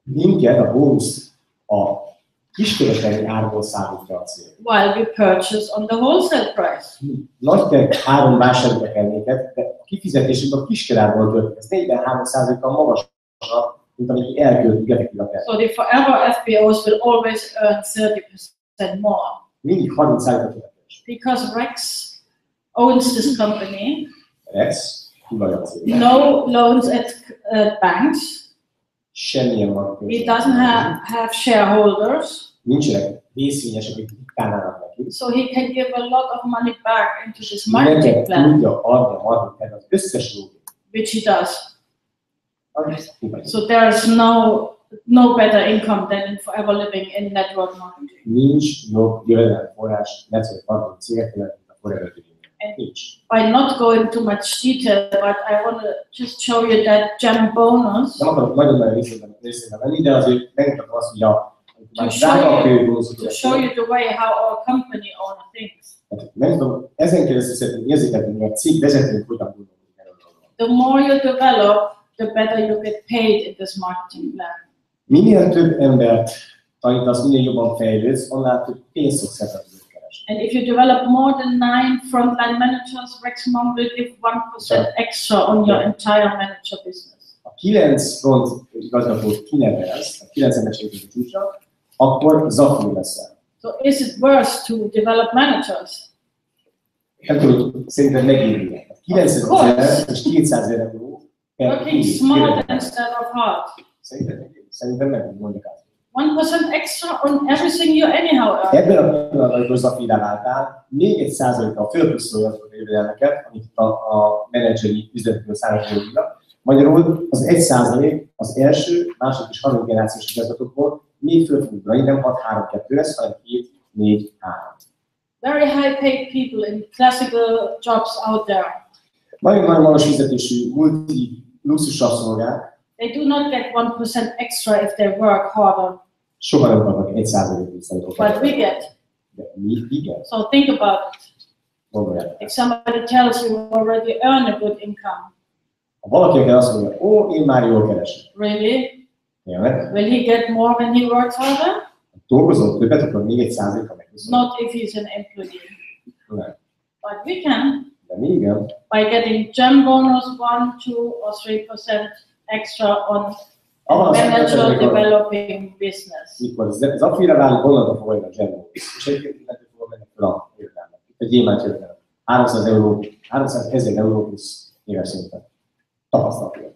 Minket a bónuszt a kiskereskedelmi árból számítja a cég. while we purchase on the wholesale price. Nagy áron vásárolják el minket, de a kifizetésünk a kiskerárból történik. Ez 43%-kal magasabb, mint amit elköltünk effektív a So the Forever FBOs will always earn 30% more. Mindig 30%-ot fizetés. Because Rex owns this company, Rex, tulaj a cég. no loans at banks, Semmilyen he marketing. doesn't have shareholders, Nincsenek részvényesek, akik diktálnának neki. so he can give a lot of money back into this marketing Neked plan, tudja adni a marketing az összes lógét. which he does. Amit tudja. So there's no no better income than in forever living in network marketing. Nincs jobb jövedelemforrás network marketing cégeknél, mint a Forever Living. Nincs. By not going too much detail, but I want to just show you that gem bonus. Nem akarok nagyon részében menni, de azért megmutatom azt, hogy To show you the way how our company owner thinks. Nem tudom, ezen keresztül szeretném érzékelni, hogy a cég vezetők hogyan gondolkodnak erről a dologról. The more you develop, the better you get paid in this marketing plan. Minél több embert tanítasz, minél jobban fejlődsz, annál több pénzt fogsz szervezni keresni. And if you develop more than 9 frontline managers, Rexmon will give 1% extra on your entire manager business. A 9 front igazgatót kinevelsz, a 9 ember segítő csúcsra, akkor Zafir leszel. So is it worse to develop managers? Nem tudom, szerintem megéri. 9000 és 200 000 euró per Working smart instead of hard. Szerintem meg mondjuk át. 1% extra on everything you anyhow earn. Ebben a pillanatban, amikor Zafirrel álltál, még egy százalékkal fölpluszolja azokat a jövedelmeket, amit a menedzseri üzletből származódnak. Magyarul az 1% az első, második és harmadik generációs igazgatókból még föl fogunk rajni, nem 6-3-2 lesz, hanem 2-4-3. Very high paid people in classical jobs out there. Nagyon magas fizetésű multi luxus rabszolgák. They do not get 1% extra if they work harder. Soha nem kapnak 1%-ot viszont. But we get. De mi igen? So think about it. Gondolják. If somebody tells you already earn a good income. Ha valaki azt mondja, ó, én már jól keresek. Really? Tényleg? Will he get more when he works harder? Dolgozol többet, akkor még 1%-kal megviszont. Not if he's an employee. Nem. But we can. De mi igen? By getting gem bonus 1, 2 or 3% extra on manager developing business. Mikor Zafirra válik, onnantól fog olyan a gem. És egyébként nem fog menni fel a jövedelmet. Egy gyémánt jövedelmet. 300 000 euró plusz éves szinten. Tapasztalat.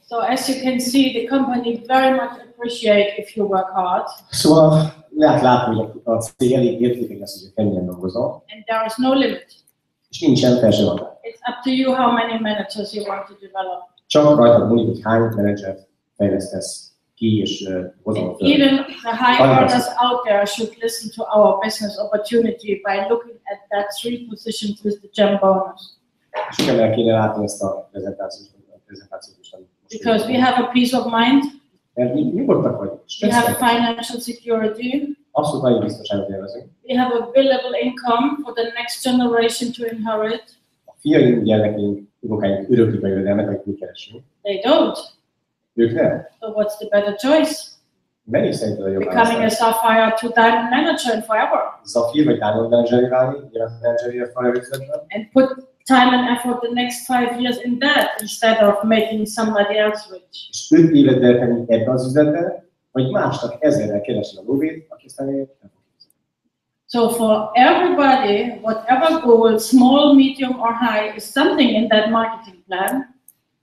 So as you can see, the company very much appreciate if you work hard. Szóval lehet látni, hogy a cég elég értékeny lesz, hogy keményen dolgozol. And there is no limit. És nincsen felső határ. It's up to you how many managers you want to develop. Csak rajtad múlik, hogy hány menedzsert fejlesztesz ki, és hozol föl. Even the high earners out there should listen to our business opportunity by looking at that 3 positions with the gem bonus. És kell kéne látni ezt a prezentációt. Because we have a peace of mind. Mert mi nyugodtak vagyunk. We have financial security. Abszolút nagyon biztonságot élvezünk. We have a billable income for the next generation to inherit. A fiaink, gyermekeink, unokáink öröklik a jövedelmet, amit mi keresünk. They don't. Ők nem. So what's the better choice? Melyik szerinted a jobb Becoming a Sapphire to Diamond manager and forever. Zafir vagy Diamond manager válni, Diamond manager a forever üzletben. And put time and effort the next 5 years in that instead of making somebody else rich. És 5 évet beletenni ebbe az üzletbe, vagy másnak ezerrel keresni a lóvét, aki aztán nem fog. So for everybody, whatever goal, small, medium or high, is something in that marketing plan.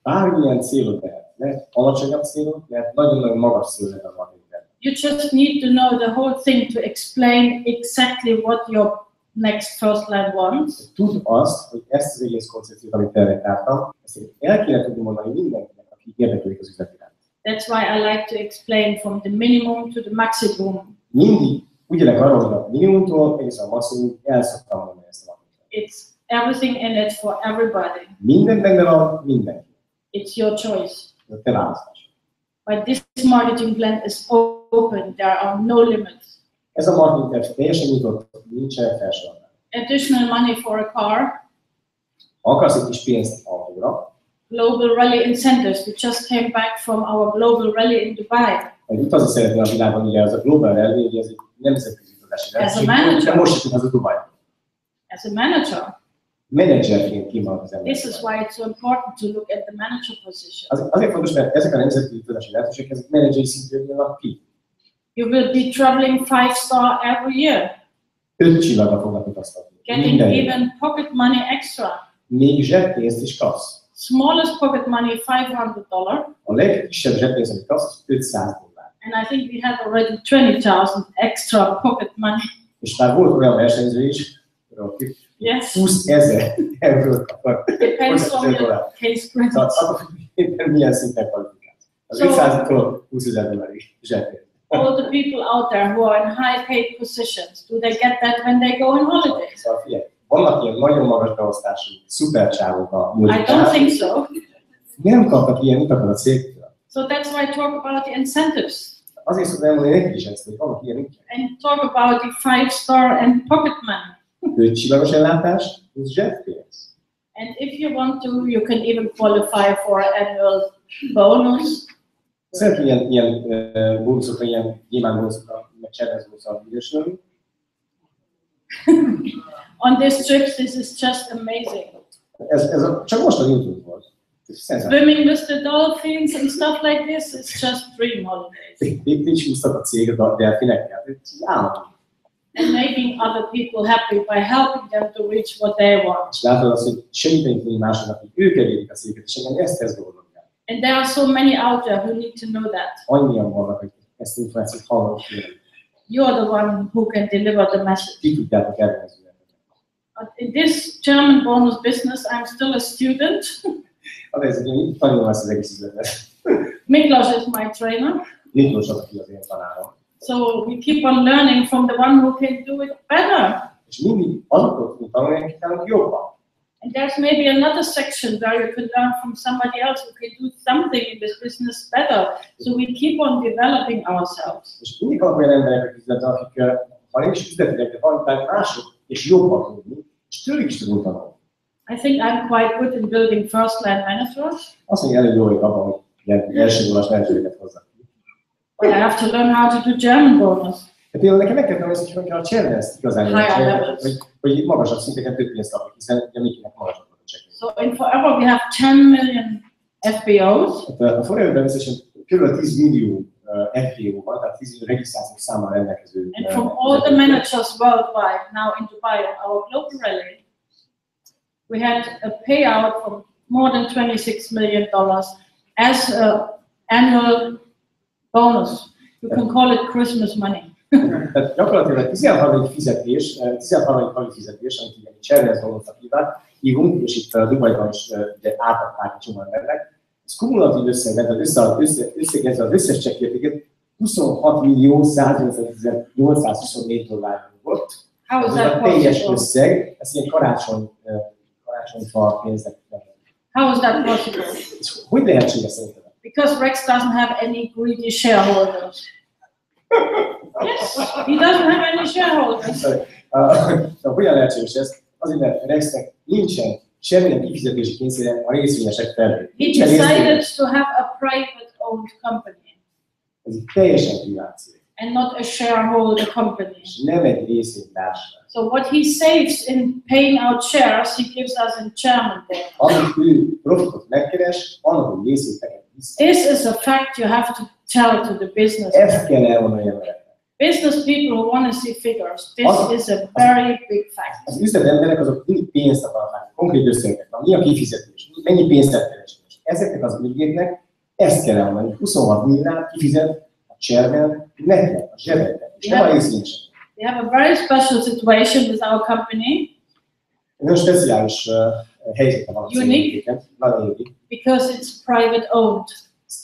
Bármilyen célod lehet alacsonyabb célod, lehet nagyon-nagyon magas célod a marketing plan. You just need to know the whole thing to explain exactly what your next first line wants. Tudd azt, hogy ezt az egész koncepciót, amit felvettáltam, ezt el kéne tudni mondani mindenkinek, aki érdeklődik az üzlet iránt. That's why I like to explain from the minimum to the maximum. Mindig ugyanek arról, hogy a minimumtól egészen a maximum el szoktam mondani ezt a marketinget. It's everything in it for everybody. Minden benne van, mindenki. It's your choice. Ez a te választás. But this marketing plan is open. There are no limits. Ez a marketing terv teljesen nyitott, nincsen felső határ. Additional money for a car. Ha akarsz egy kis pénzt autóra, Global rally incentives. We just came back from our global rally in Dubai. vagy utazni szeretnél a világon, ugye az a Global Rally, ugye ez egy nemzetközi utazási rendszer, de most jutunk az a Dubai. As a manager. Menedzserként kimaradt az ember. This is why it's so important to look at the manager position. Azért fontos, mert ezek a nemzetközi utazási lehetőségek, ezek menedzseri szintűen jönnek ki. You will be traveling 5-star every year. 5 csillagra fognak utaztatni. Getting even pocket money extra. Még zseppénzt is kapsz. Smallest pocket money, $500. A legkisebb zseppénz, amit kapsz, $500. And I think we have already 20,000 extra pocket money. És már volt olyan versenyző is, Yes. 20,000 eurót kapott. Depends on your case credit. Attól függően milyen szinten kvalifikálsz. Az 500-tól 20 000 dollárig zsebpénz. All the people out there who are in high paid positions, do they get that when they go on holidays? Szóval figyelj, vannak ilyen nagyon magas beosztású szupercsávok a I don't think so. Nem kaptak ilyen utakat a cégtől. So that's why I talk about the incentives. Azért szoktam elmondani nekik is ezt, hogy vannak ilyen utak. And talk about the 5-star and pocket money. 5 csillagos ellátás, ez zsebpénz. And if you want to, you can even qualify for an annual bonus. Szeretném ilyen bónuszokra, ilyen gyémánt bónuszokra, meg cservezbónuszokra ügyesülni. On these trips, this is just amazing. Csak most a YouTube volt. Swimming with the dolphins and stuff like this, it's just dream holidays. Nincs húztak a céget a delfinekkel. And making other people happy by helping them to reach what they want. És látod azt, hogy segíteni tudni másoknak, hogy ők elérik a céget, és engem ezt tesz dolgokra. And there are so many out there who need to know that. Annyian vannak, hogy ezt információt hallgatok. You're the one who can deliver the message. Ti tudjátok elvezni. But in this German bonus business, I'm still a student. Az ez, hogy én tanulom ezt az egész üzletet. Miklos is my trainer. Miklós az, aki az én tanárom. So we keep on learning from the one who can do it better. És mindig azoktól tudunk tanulni, akik nálunk jobban. And there's maybe another section where you could learn from somebody else who can do something in this business better. So we keep on developing ourselves. És mindig vannak olyan emberek a üzletben, akik ha nem is üzletileg, de valamiben mások és jobban tudni, és tőlük is tudunk tanulni. I think I'm quite good in building first-line managers. Azt mondja, elég jó vagyok abban, hogy ilyen első vonalas menedzsereket hozzak. But I have to learn how to do German bonus. Hát például nekem meg kell tanulni, hogy hogyan kell a cservezt igazán, hogy magasabb szinteken több pénzt kapok, hiszen ugye mindenkinek magasabb a csekk. So in Forever we have 10 million FBOs. A Foreverben összesen kb. 10 millió FBO van, tehát 10 millió regisztrációs számmal rendelkező. And from all the managers worldwide, now in Dubai on our global rally, we had a payout of more than $26 million as an annual bonus. You can call it Christmas money. Tehát gyakorlatilag 13. fizetés, amit ugye cserélez dolgoztak hívunk, és itt a Dubajban is átadták a csomagrennek. Ez kumulatív összeg, összegezve az összes csekkértéket 26.180.824 dollár volt. Ez a teljes összeg, ez ilyen karácsonyfa pénznek. How is that possible? Hogy lehetséges szerinted? Because Rex doesn't have any greedy shareholders. Yes, he doesn't have any shareholders. Hogyan lehetséges ez? Azért, mert Rexnek nincsen semmilyen kifizetési kényszere a részvényesek felé. He decided to have a private owned company. Ez egy teljesen privát cég. And not a shareholder company. És nem egy részvénytársaság. So what he saves in paying out shares, he gives us in German bonus. Amit ő profitot megkeres, annak, hogy részét tekint vissza. This is a fact you have to tell to the business. Ezt kell elmondani embereknek. Business people who want to see figures, this is a very big fact. Az üzletemberek azok mindig pénzt akarnak látni, konkrét összegek, mi a kifizetés, mennyi pénzt keresni. Ezeknek az ügyvédnek ezt kell elmondani, 26 milliárd kifizet a cserben, nektek, a zsebeknek, és nem a részvényesek. We have a very special situation with our company. Nagyon speciális helyzete van a cégeket, nagyon érik. Because it's private owned.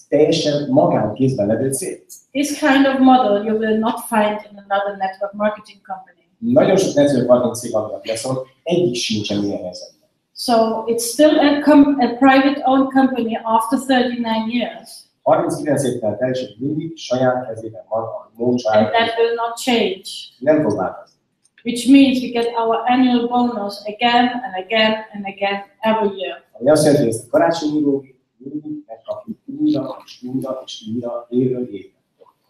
Teljesen magánkézben levő cég. This kind of model you will not find in another network marketing company. Nagyon sok network marketing cég van, viszont egyik sincsen ilyen helyzetben. So it's still a private owned company after 39 years. 39 év telt el, és mindig saját kezében van a módság. And that will not change. Nem fog változni. Which means we get our annual bonus again and again and again every year. Ami azt jelenti, hogy ezt a karácsonyi mindig megkapjuk újra és újra és újra évről évre.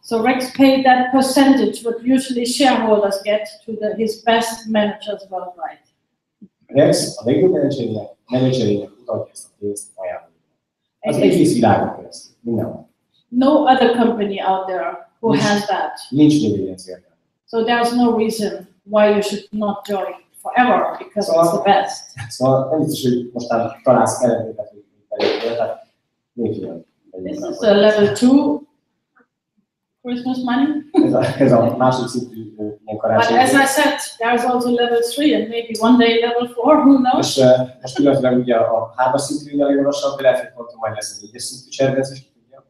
So Rex paid that percentage what usually shareholders get to his best managers worldwide. Rex a legjobb menedzserének utalja ezt a pénzt ajánlani. Az egész világon keresztül, mindenhol. No other company out there who has that. Nincs még ilyen célja. So there's no reason why you should not join forever, because it's the best. Szóval nem biztos, hogy mostan találsz eredményeket, hogy tehát még ilyen. This is a level 2 Christmas money. Ez a másik szintű ilyen karácsony. But as I said, there's also level 3 and maybe one day level 4, who knows? És most pillanatban ugye a 3-as szintű a legmagasabb, de lehet, hogy pont majd lesz a 4-es szintű cservezés, ki tudja.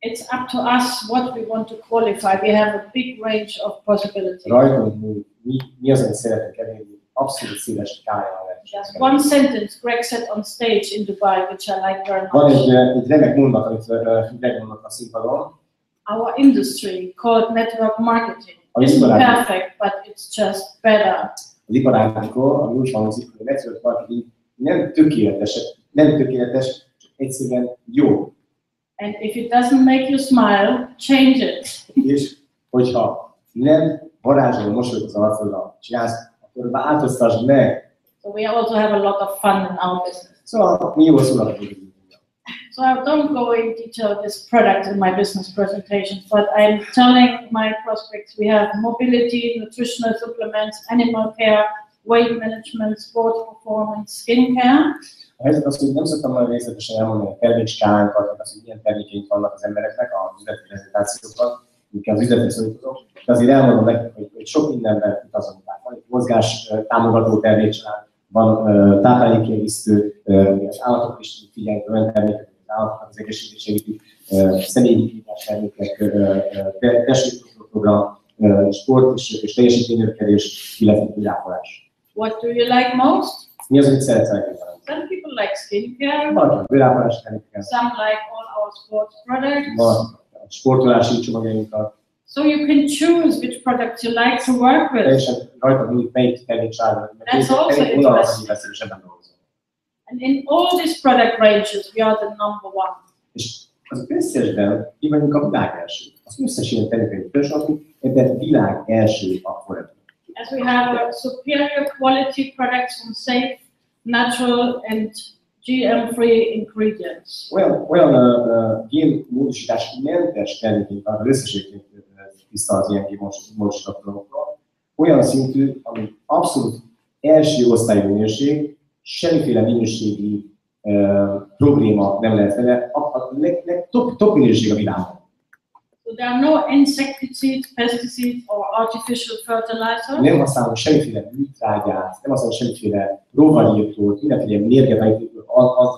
It's up to us what we want to qualify. We have a big range of possibilities. Rajtunk múlik, mi az, amit szeretnénk elérni, abszolút széles skálán lehet. Just one sentence Greg said on stage in Dubai, which I like very Van much. egy remek mondat, amit Greg mondott a színpadon. Our industry called network marketing Az isn't iparág, perfect, but it's just better. az iparágokról, ami úgy hangzik, hogy a network marketing nem tökéletes, csak egyszerűen jó. And if it doesn't make you smile, change it. És hogyha nem varázsoló mosolyt az arcodra csinálsz, akkor változtasd meg. So we also have a lot of fun in our business. Szóval mi jól szólalkozunk. So I don't go in detail this product in my business presentations, but I'm telling my prospects we have mobility, nutritional supplements, animal care, weight management, sports performance, skincare. A helyzet az, hogy nem szoktam nagyon részletesen elmondani a termékskálánkat, vagy az, hogy milyen termékeink vannak az embereknek az üzleti prezentációkban, inkább az üzletre szólítozok, de azért elmondom nekik, hogy sok mindenben utazunk. Van egy mozgás támogató termékcsalád, van táplálékkiegészítő, az állatokat is figyeljünk, olyan termékek, az állatoknak az egészségét segítik, személyi termékek, testépítőprogram, sport és teljesítménynövekedés, illetve világolás. What do you like most? Mi az, amit szeretsz elkezdeni? Some people like skincare, Van világolás termékek, some like all our sports products. van sportolási csomagjainkat. So you can choose which products you like to work with. Teljesen rajta múlik, melyik termékcsaládban, That's also interesting. dolgozom. And in all these product ranges, we are the number one. És az összesben mi vagyunk a világ első. Az összes ilyen termékeny társadalmunk, ebben világ első a forradalom. As we have a superior quality products from safe, natural and GM-free ingredients. Olyan génmódosítás mentes termékünk van, az összességként tiszta az ilyen génmódosítatlanokról, olyan szintű, ami abszolút első osztályú minőség, semmiféle minőségi probléma nem lehet vele, a top minőség a világon. So there are no insecticides, pesticides or artificial fertilizers. Nem használunk semmiféle műtrágyát, nem használunk semmiféle rovarírtót, mindenféle mérget,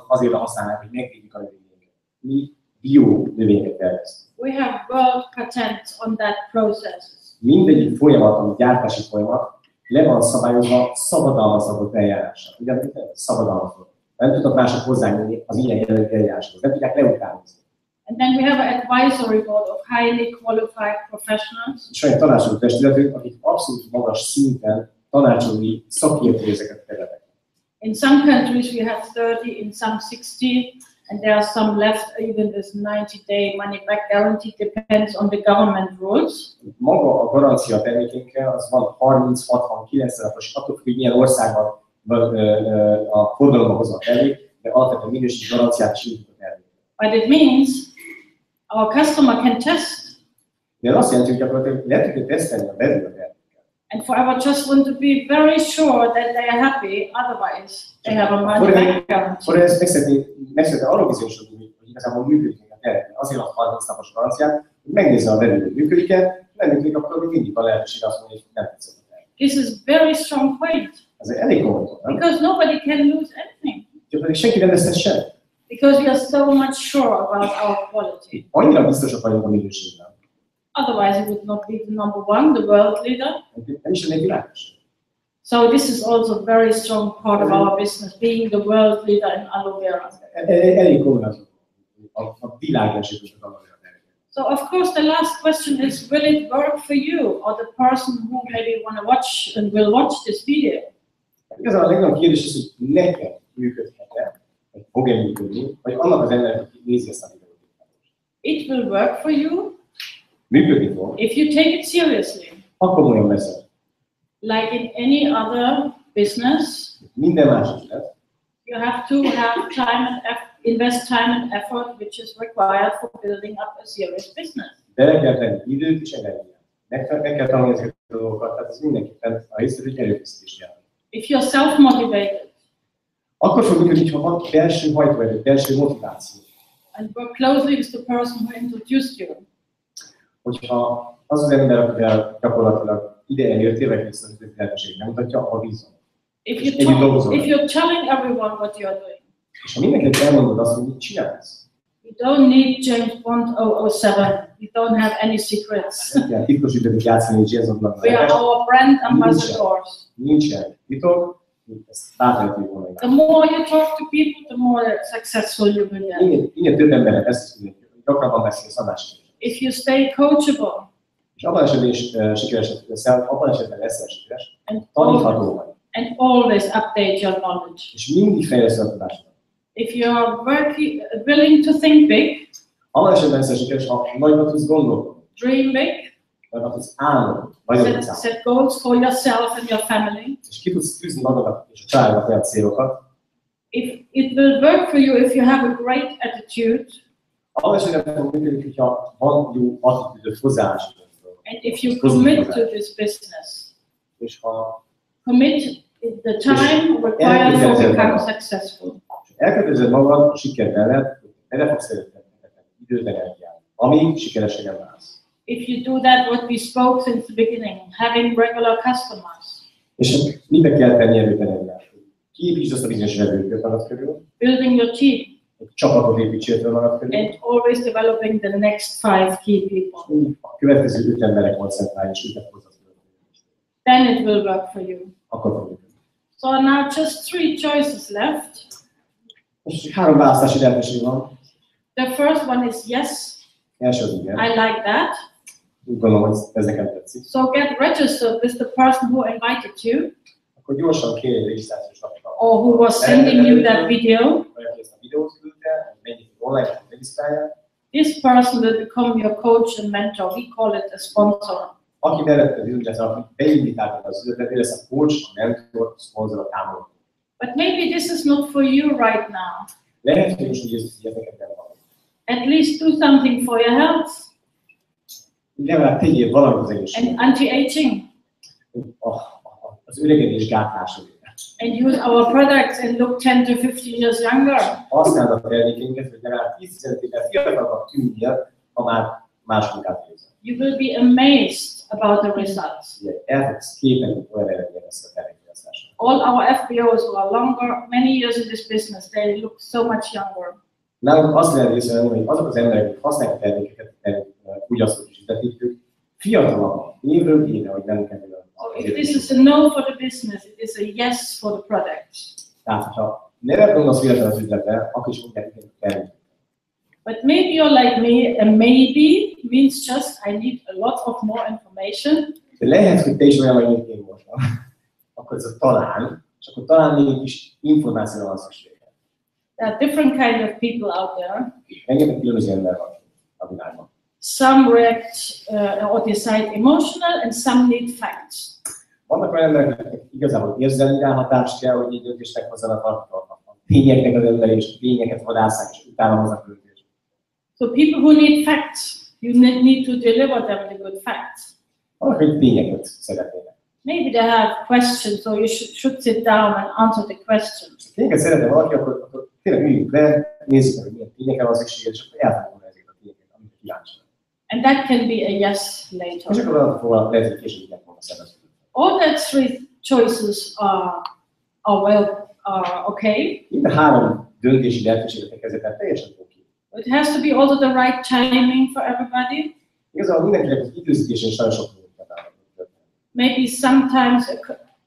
azért használják, hogy megvédjük a növényeket. Mi bio növényeket terveztünk. We have world patents on that process. Mindegyik folyamat, ami gyártási folyamat, le van szabályozva szabadalmazott eljárással. Ugyanis szabadalmazott. Nem tudnak mások hozzányúlni az ilyen jellegű eljáráshoz. Nem tudják leutánozni. And then we have an advisory board of highly qualified professionals. És olyan tanácsoló testületünk, akik abszolút magas szinten tanácsolói szakértő ezeket a területeket. In some countries we have 30, in some 60, and there are some left, even this 90-day money back guarantee depends on the government rules. Maga a garancia termékénkkel az van 30-60-90 napos, attól függ, hogy milyen országban van a forgalomba hozva a termék, de alapvetően minőségi garanciát is nyújtunk a termékre. But it means our customer can test. De azt jelenti, hogy gyakorlatilag le tudjuk tesztelni a belül a terméket. And forever just want to be very sure that they are happy, otherwise they have a money back guarantee. Akkor ezt meg szeretné arról bizonyosodni, hogy igazából működik a termék. Azért a 30 napos garanciát, hogy megnézze a belül, hogy működik-e, nem működik, akkor még mindig van lehetőség azt mondani, hogy nem tetszett a termék. This is very strong point. Ez elég komoly, nem? Because nobody can lose anything. Gyakorlatilag senki nem vesztett semmit. Because we are so much sure about our quality. Annyira biztosak vagyunk a minőségben. Otherwise, it would not be the number one, the world leader. Nem is lennék világos. So this is also a very strong part of our business, being the world leader in aloe vera. Elég komoly a világ elsőként az aloe vera termék. So of course, the last question is, will it work for you or the person who maybe want to watch and will watch this video? Igazából a legnagyobb kérdés az, hogy neked működhet-e, vagy fog-e működni, vagy annak az embernek, aki nézi ezt a videót. It will work for you Működni fog, if you take it seriously. akkor komolyan veszed. Like in any other business, Minden más üzlet. you have to have time and invest time and effort, which is required for building up a serious business. Bele kell tenni időt és energiát. Meg kell tanulni ezeket a dolgokat, tehát ez mindenképpen a részét, hogy erőfeszítés jelent. If you're self-motivated Akkor fog működni, ha van belső hajtóerő, belső motiváció. and work closely with the person who introduced you, Hogyha az az ember, akivel gyakorlatilag ide eljöttél, vagy ezt az lehetőség nem mutatja, akkor bízom. if Együtt dolgozol. you're telling everyone what you're doing, És ha mindenkinek elmondod azt, hogy mit csinálsz, You don't need James Bond 007. You don't have any secrets. Ilyen titkos ügyletet játszani James Bondnak. We are our brand ambassadors. Nincsen titok, ezt bátran volna. The more you talk to people, the more successful you will get. Igen, több embernek ezt tudni, gyakrabban beszélsz, annál sikeres. If you stay coachable És abban esetben is sikeres leszel, abban esetben leszel sikeres, and tanítható vagy. always update your knowledge. És mindig fejleszted a tudásodat. If you are willing to think big, Abban esetben leszel sikeres, ha nagyban tudsz gondolkodni, dream big, nagyban tudsz álmodni, vagy set goals for yourself and your family. és ki tudsz tűzni magadat és a családodat olyan célokat. If it will work for you if you have a great attitude, Abban esetben fog működni, hogyha van jó attitűdöt, hozzáállásod. and if you commit to this business, És ha commit the time required for become successful. elkötelezed magad a siker mellett, erre fogsz szeretni időt, energiát, amíg sikerességen válsz. If you do that, what we spoke since the beginning, having regular customers, És mibe kell tenni erőt, energiát? Kiépítsd azt a bizonyos vevőkört magad körül, building your team, egy csapatot építsél fel magad körül, and always developing the next 5 key people. a következő 5 emberre koncentrálj, és őket hozzá. Then it will work for you. Akkor fog működni. So now just 3 choices left. Most 3 választási lehetőség van. The first one is yes, Első az igen. I like that. Úgy gondolom, hogy ez nekem tetszik. So get registered with the person who invited you Akkor gyorsan kérj egy regisztrációs lapot. or who was sending you that video. Vagy aki ezt a videót küldte, mennyit online regisztrálja. This person will become your coach and mentor. We call it a sponsor. Aki bevette az üzletet, aki beinvitálta az üzletet, ő lesz a coach, a mentor, a szponzor, a támogató. But maybe this is not for you right now. Lehet, hogy most úgy ez neked nem van. At least do something for your health Legalább tegyél valamit az and egészségre. anti-aging, Az öregedés gátlásodra. and use our products and look 10 to 15 years younger. Használd a termékeinket, hogy legalább 10-15 évvel fiatalabbak tűnjél, ha már más munkát végzel. You will be amazed about the results. Ugye, el fogsz képelni, olyan eredménye lesz a termékfogyasztásra. All our FBOs who are longer, many years in this business, they look so much younger. Nálunk azt lehet észrevenni, hogy azok az emberek, akik használják a termékeket, fogyasztók és üzletítők, fiatalabbak, évről évre, hogy nem kell. If this is a no for the business, it is a yes for the product. Tehát, ha nevet gondolsz fiatal az üzletre, akkor is mondják, hogy termék. But maybe you're like me, and maybe means just I need a lot of more information. De lehet, hogy te is olyan vagy, mint én most van. Akkor ez a talán, és akkor talán még egy kis információra van szüksége. There are different kind of people out there. Rengeteg különböző ember van a világban. Some react or decide emotional, and some need facts. Vannak olyan emberek, akik igazából érzelmi ráhatást kell, hogy egy döntést meghozzanak a tényeknek az emberi, és a tényeket vadásszák, és utána hoznak döntést. So people who need facts, you need to deliver them the good facts. Vannak, hogy tényeket szeretnének. Maybe they have questions, so you should sit down and answer the questions. Tényeket szeretne valaki, akkor tényleg üljünk le, nézzük meg, hogy milyen tényekre van szüksége, és akkor elfogom ezeket a tényeket, amit kíváncsi. And that can be a yes És later. akkor arra fogva lehet, hogy később meg fogom szervezni. All that 3 choices are okay. Mind a 3 döntési lehetőséget kezdetben teljesen oké. It has to be also the right timing for everybody. Igazából mindenkinek az időzítésen is nagyon sok mindent áll. Maybe sometimes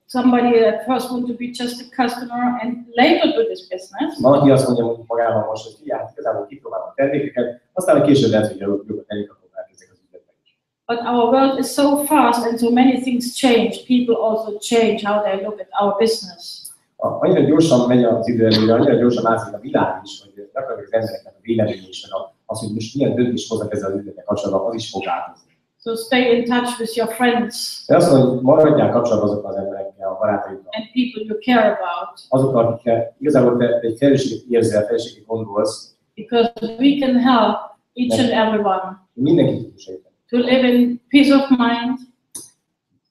somebody at first want to be just a customer and later do this business. Valaki azt mondja, hogy magában most, hogy figyelj, igazából kipróbálom a termékeket, aztán a később lehet, hogy jobb a termék, akkor elkezdek az üzletek is. But our world is so fast and so many things change. People also change how they look at our business. Annyira gyorsan megy az idő előre, annyira gyorsan változik a világ is, hogy gyakorlatilag az embereknek a véleménye is, meg az, hogy most milyen döntést hoznak ezzel az üzletek kapcsolatban, az is fog változni. So stay in touch with your friends De azt mondom, hogy maradjál kapcsolatban azokkal az emberekkel, a barátaikkal, and people you care about, azokkal, akikkel igazából te egy felelősséget érzel, felelősséget gondolsz, because we can help each and everyone mindenki tudunk segíteni. to live in peace of mind,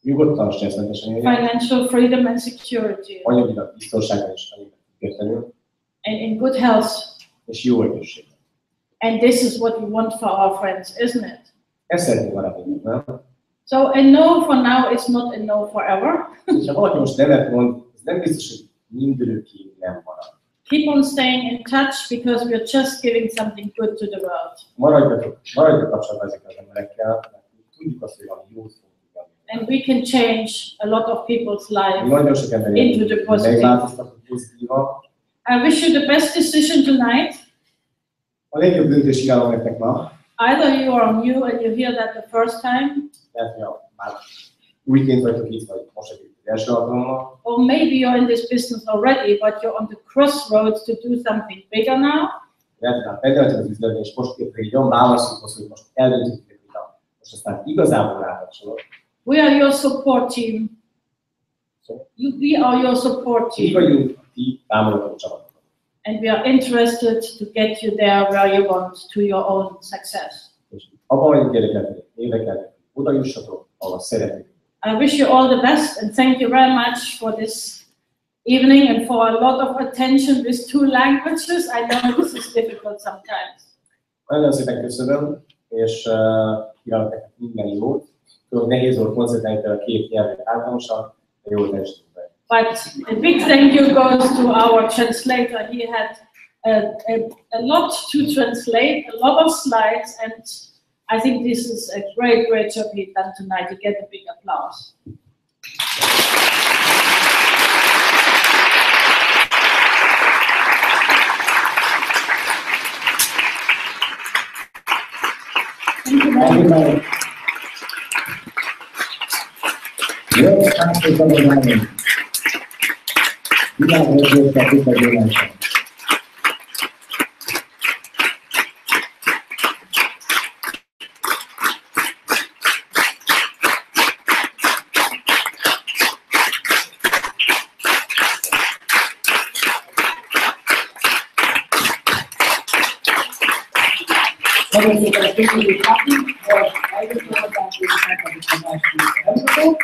Nyugodtan, stresszmentesen élni, financial freedom and security, anyagilag biztonságban és anyagilag függetlenül, and in good health. és jó egészségben. And this is what we want for our friends, isn't it? Ezt szeretnénk maradni, nem? So a no for now is not a no forever. És ha valaki most nevet mond, ez nem biztos, hogy mindörökig nem marad. Keep on staying in touch because we're just giving something good to the world. Maradjatok kapcsolatban ezekkel az emberekkel, mert tudjuk azt, hogy valami jót fogunk tenni. And we can change a lot of people's lives Nagyon sok ember into the positive. megváltoztatott pozitívan. I wish you the best decision tonight. A legjobb döntés kívánok nektek ma. Either you are new and you hear that the first time, Lehet, hogy már újként vagytok itt, vagy most egy első alkalommal. or maybe you're in this business already, but you're on the crossroads to do something bigger now. Lehet, hogy már benne az üzletben, és most képre egy olyan válaszukhoz, hogy most eldöntjük, hogy most aztán igazából rákapcsolok. We are your support team. We are your support Mi team. vagyunk a ti támogató csapatok. And we are interested to get you there where you want to your own success. És abban vagyunk érdekeltek, oda jussatok, ahol szeretnék. I wish you all the best and thank you very much for this evening and for a lot of attention with 2 languages. I know this is difficult sometimes. Nagyon szépen köszönöm, és kívánok nektek minden jót. Tudom, nehéz volt koncentrálni a 2 nyelvet általánosan, de jól teljesítettek. But a big thank you goes to our translator. He had a lot to translate, a lot of slides, and I think this is a great job he's done tonight. To get a big applause. Thank you very much. Yes, thank you very much. We are very happy for you. Nagyon szépen köszönjük, Pati, hogy eljöttél hozzánk, és megkapjuk a másik előadót.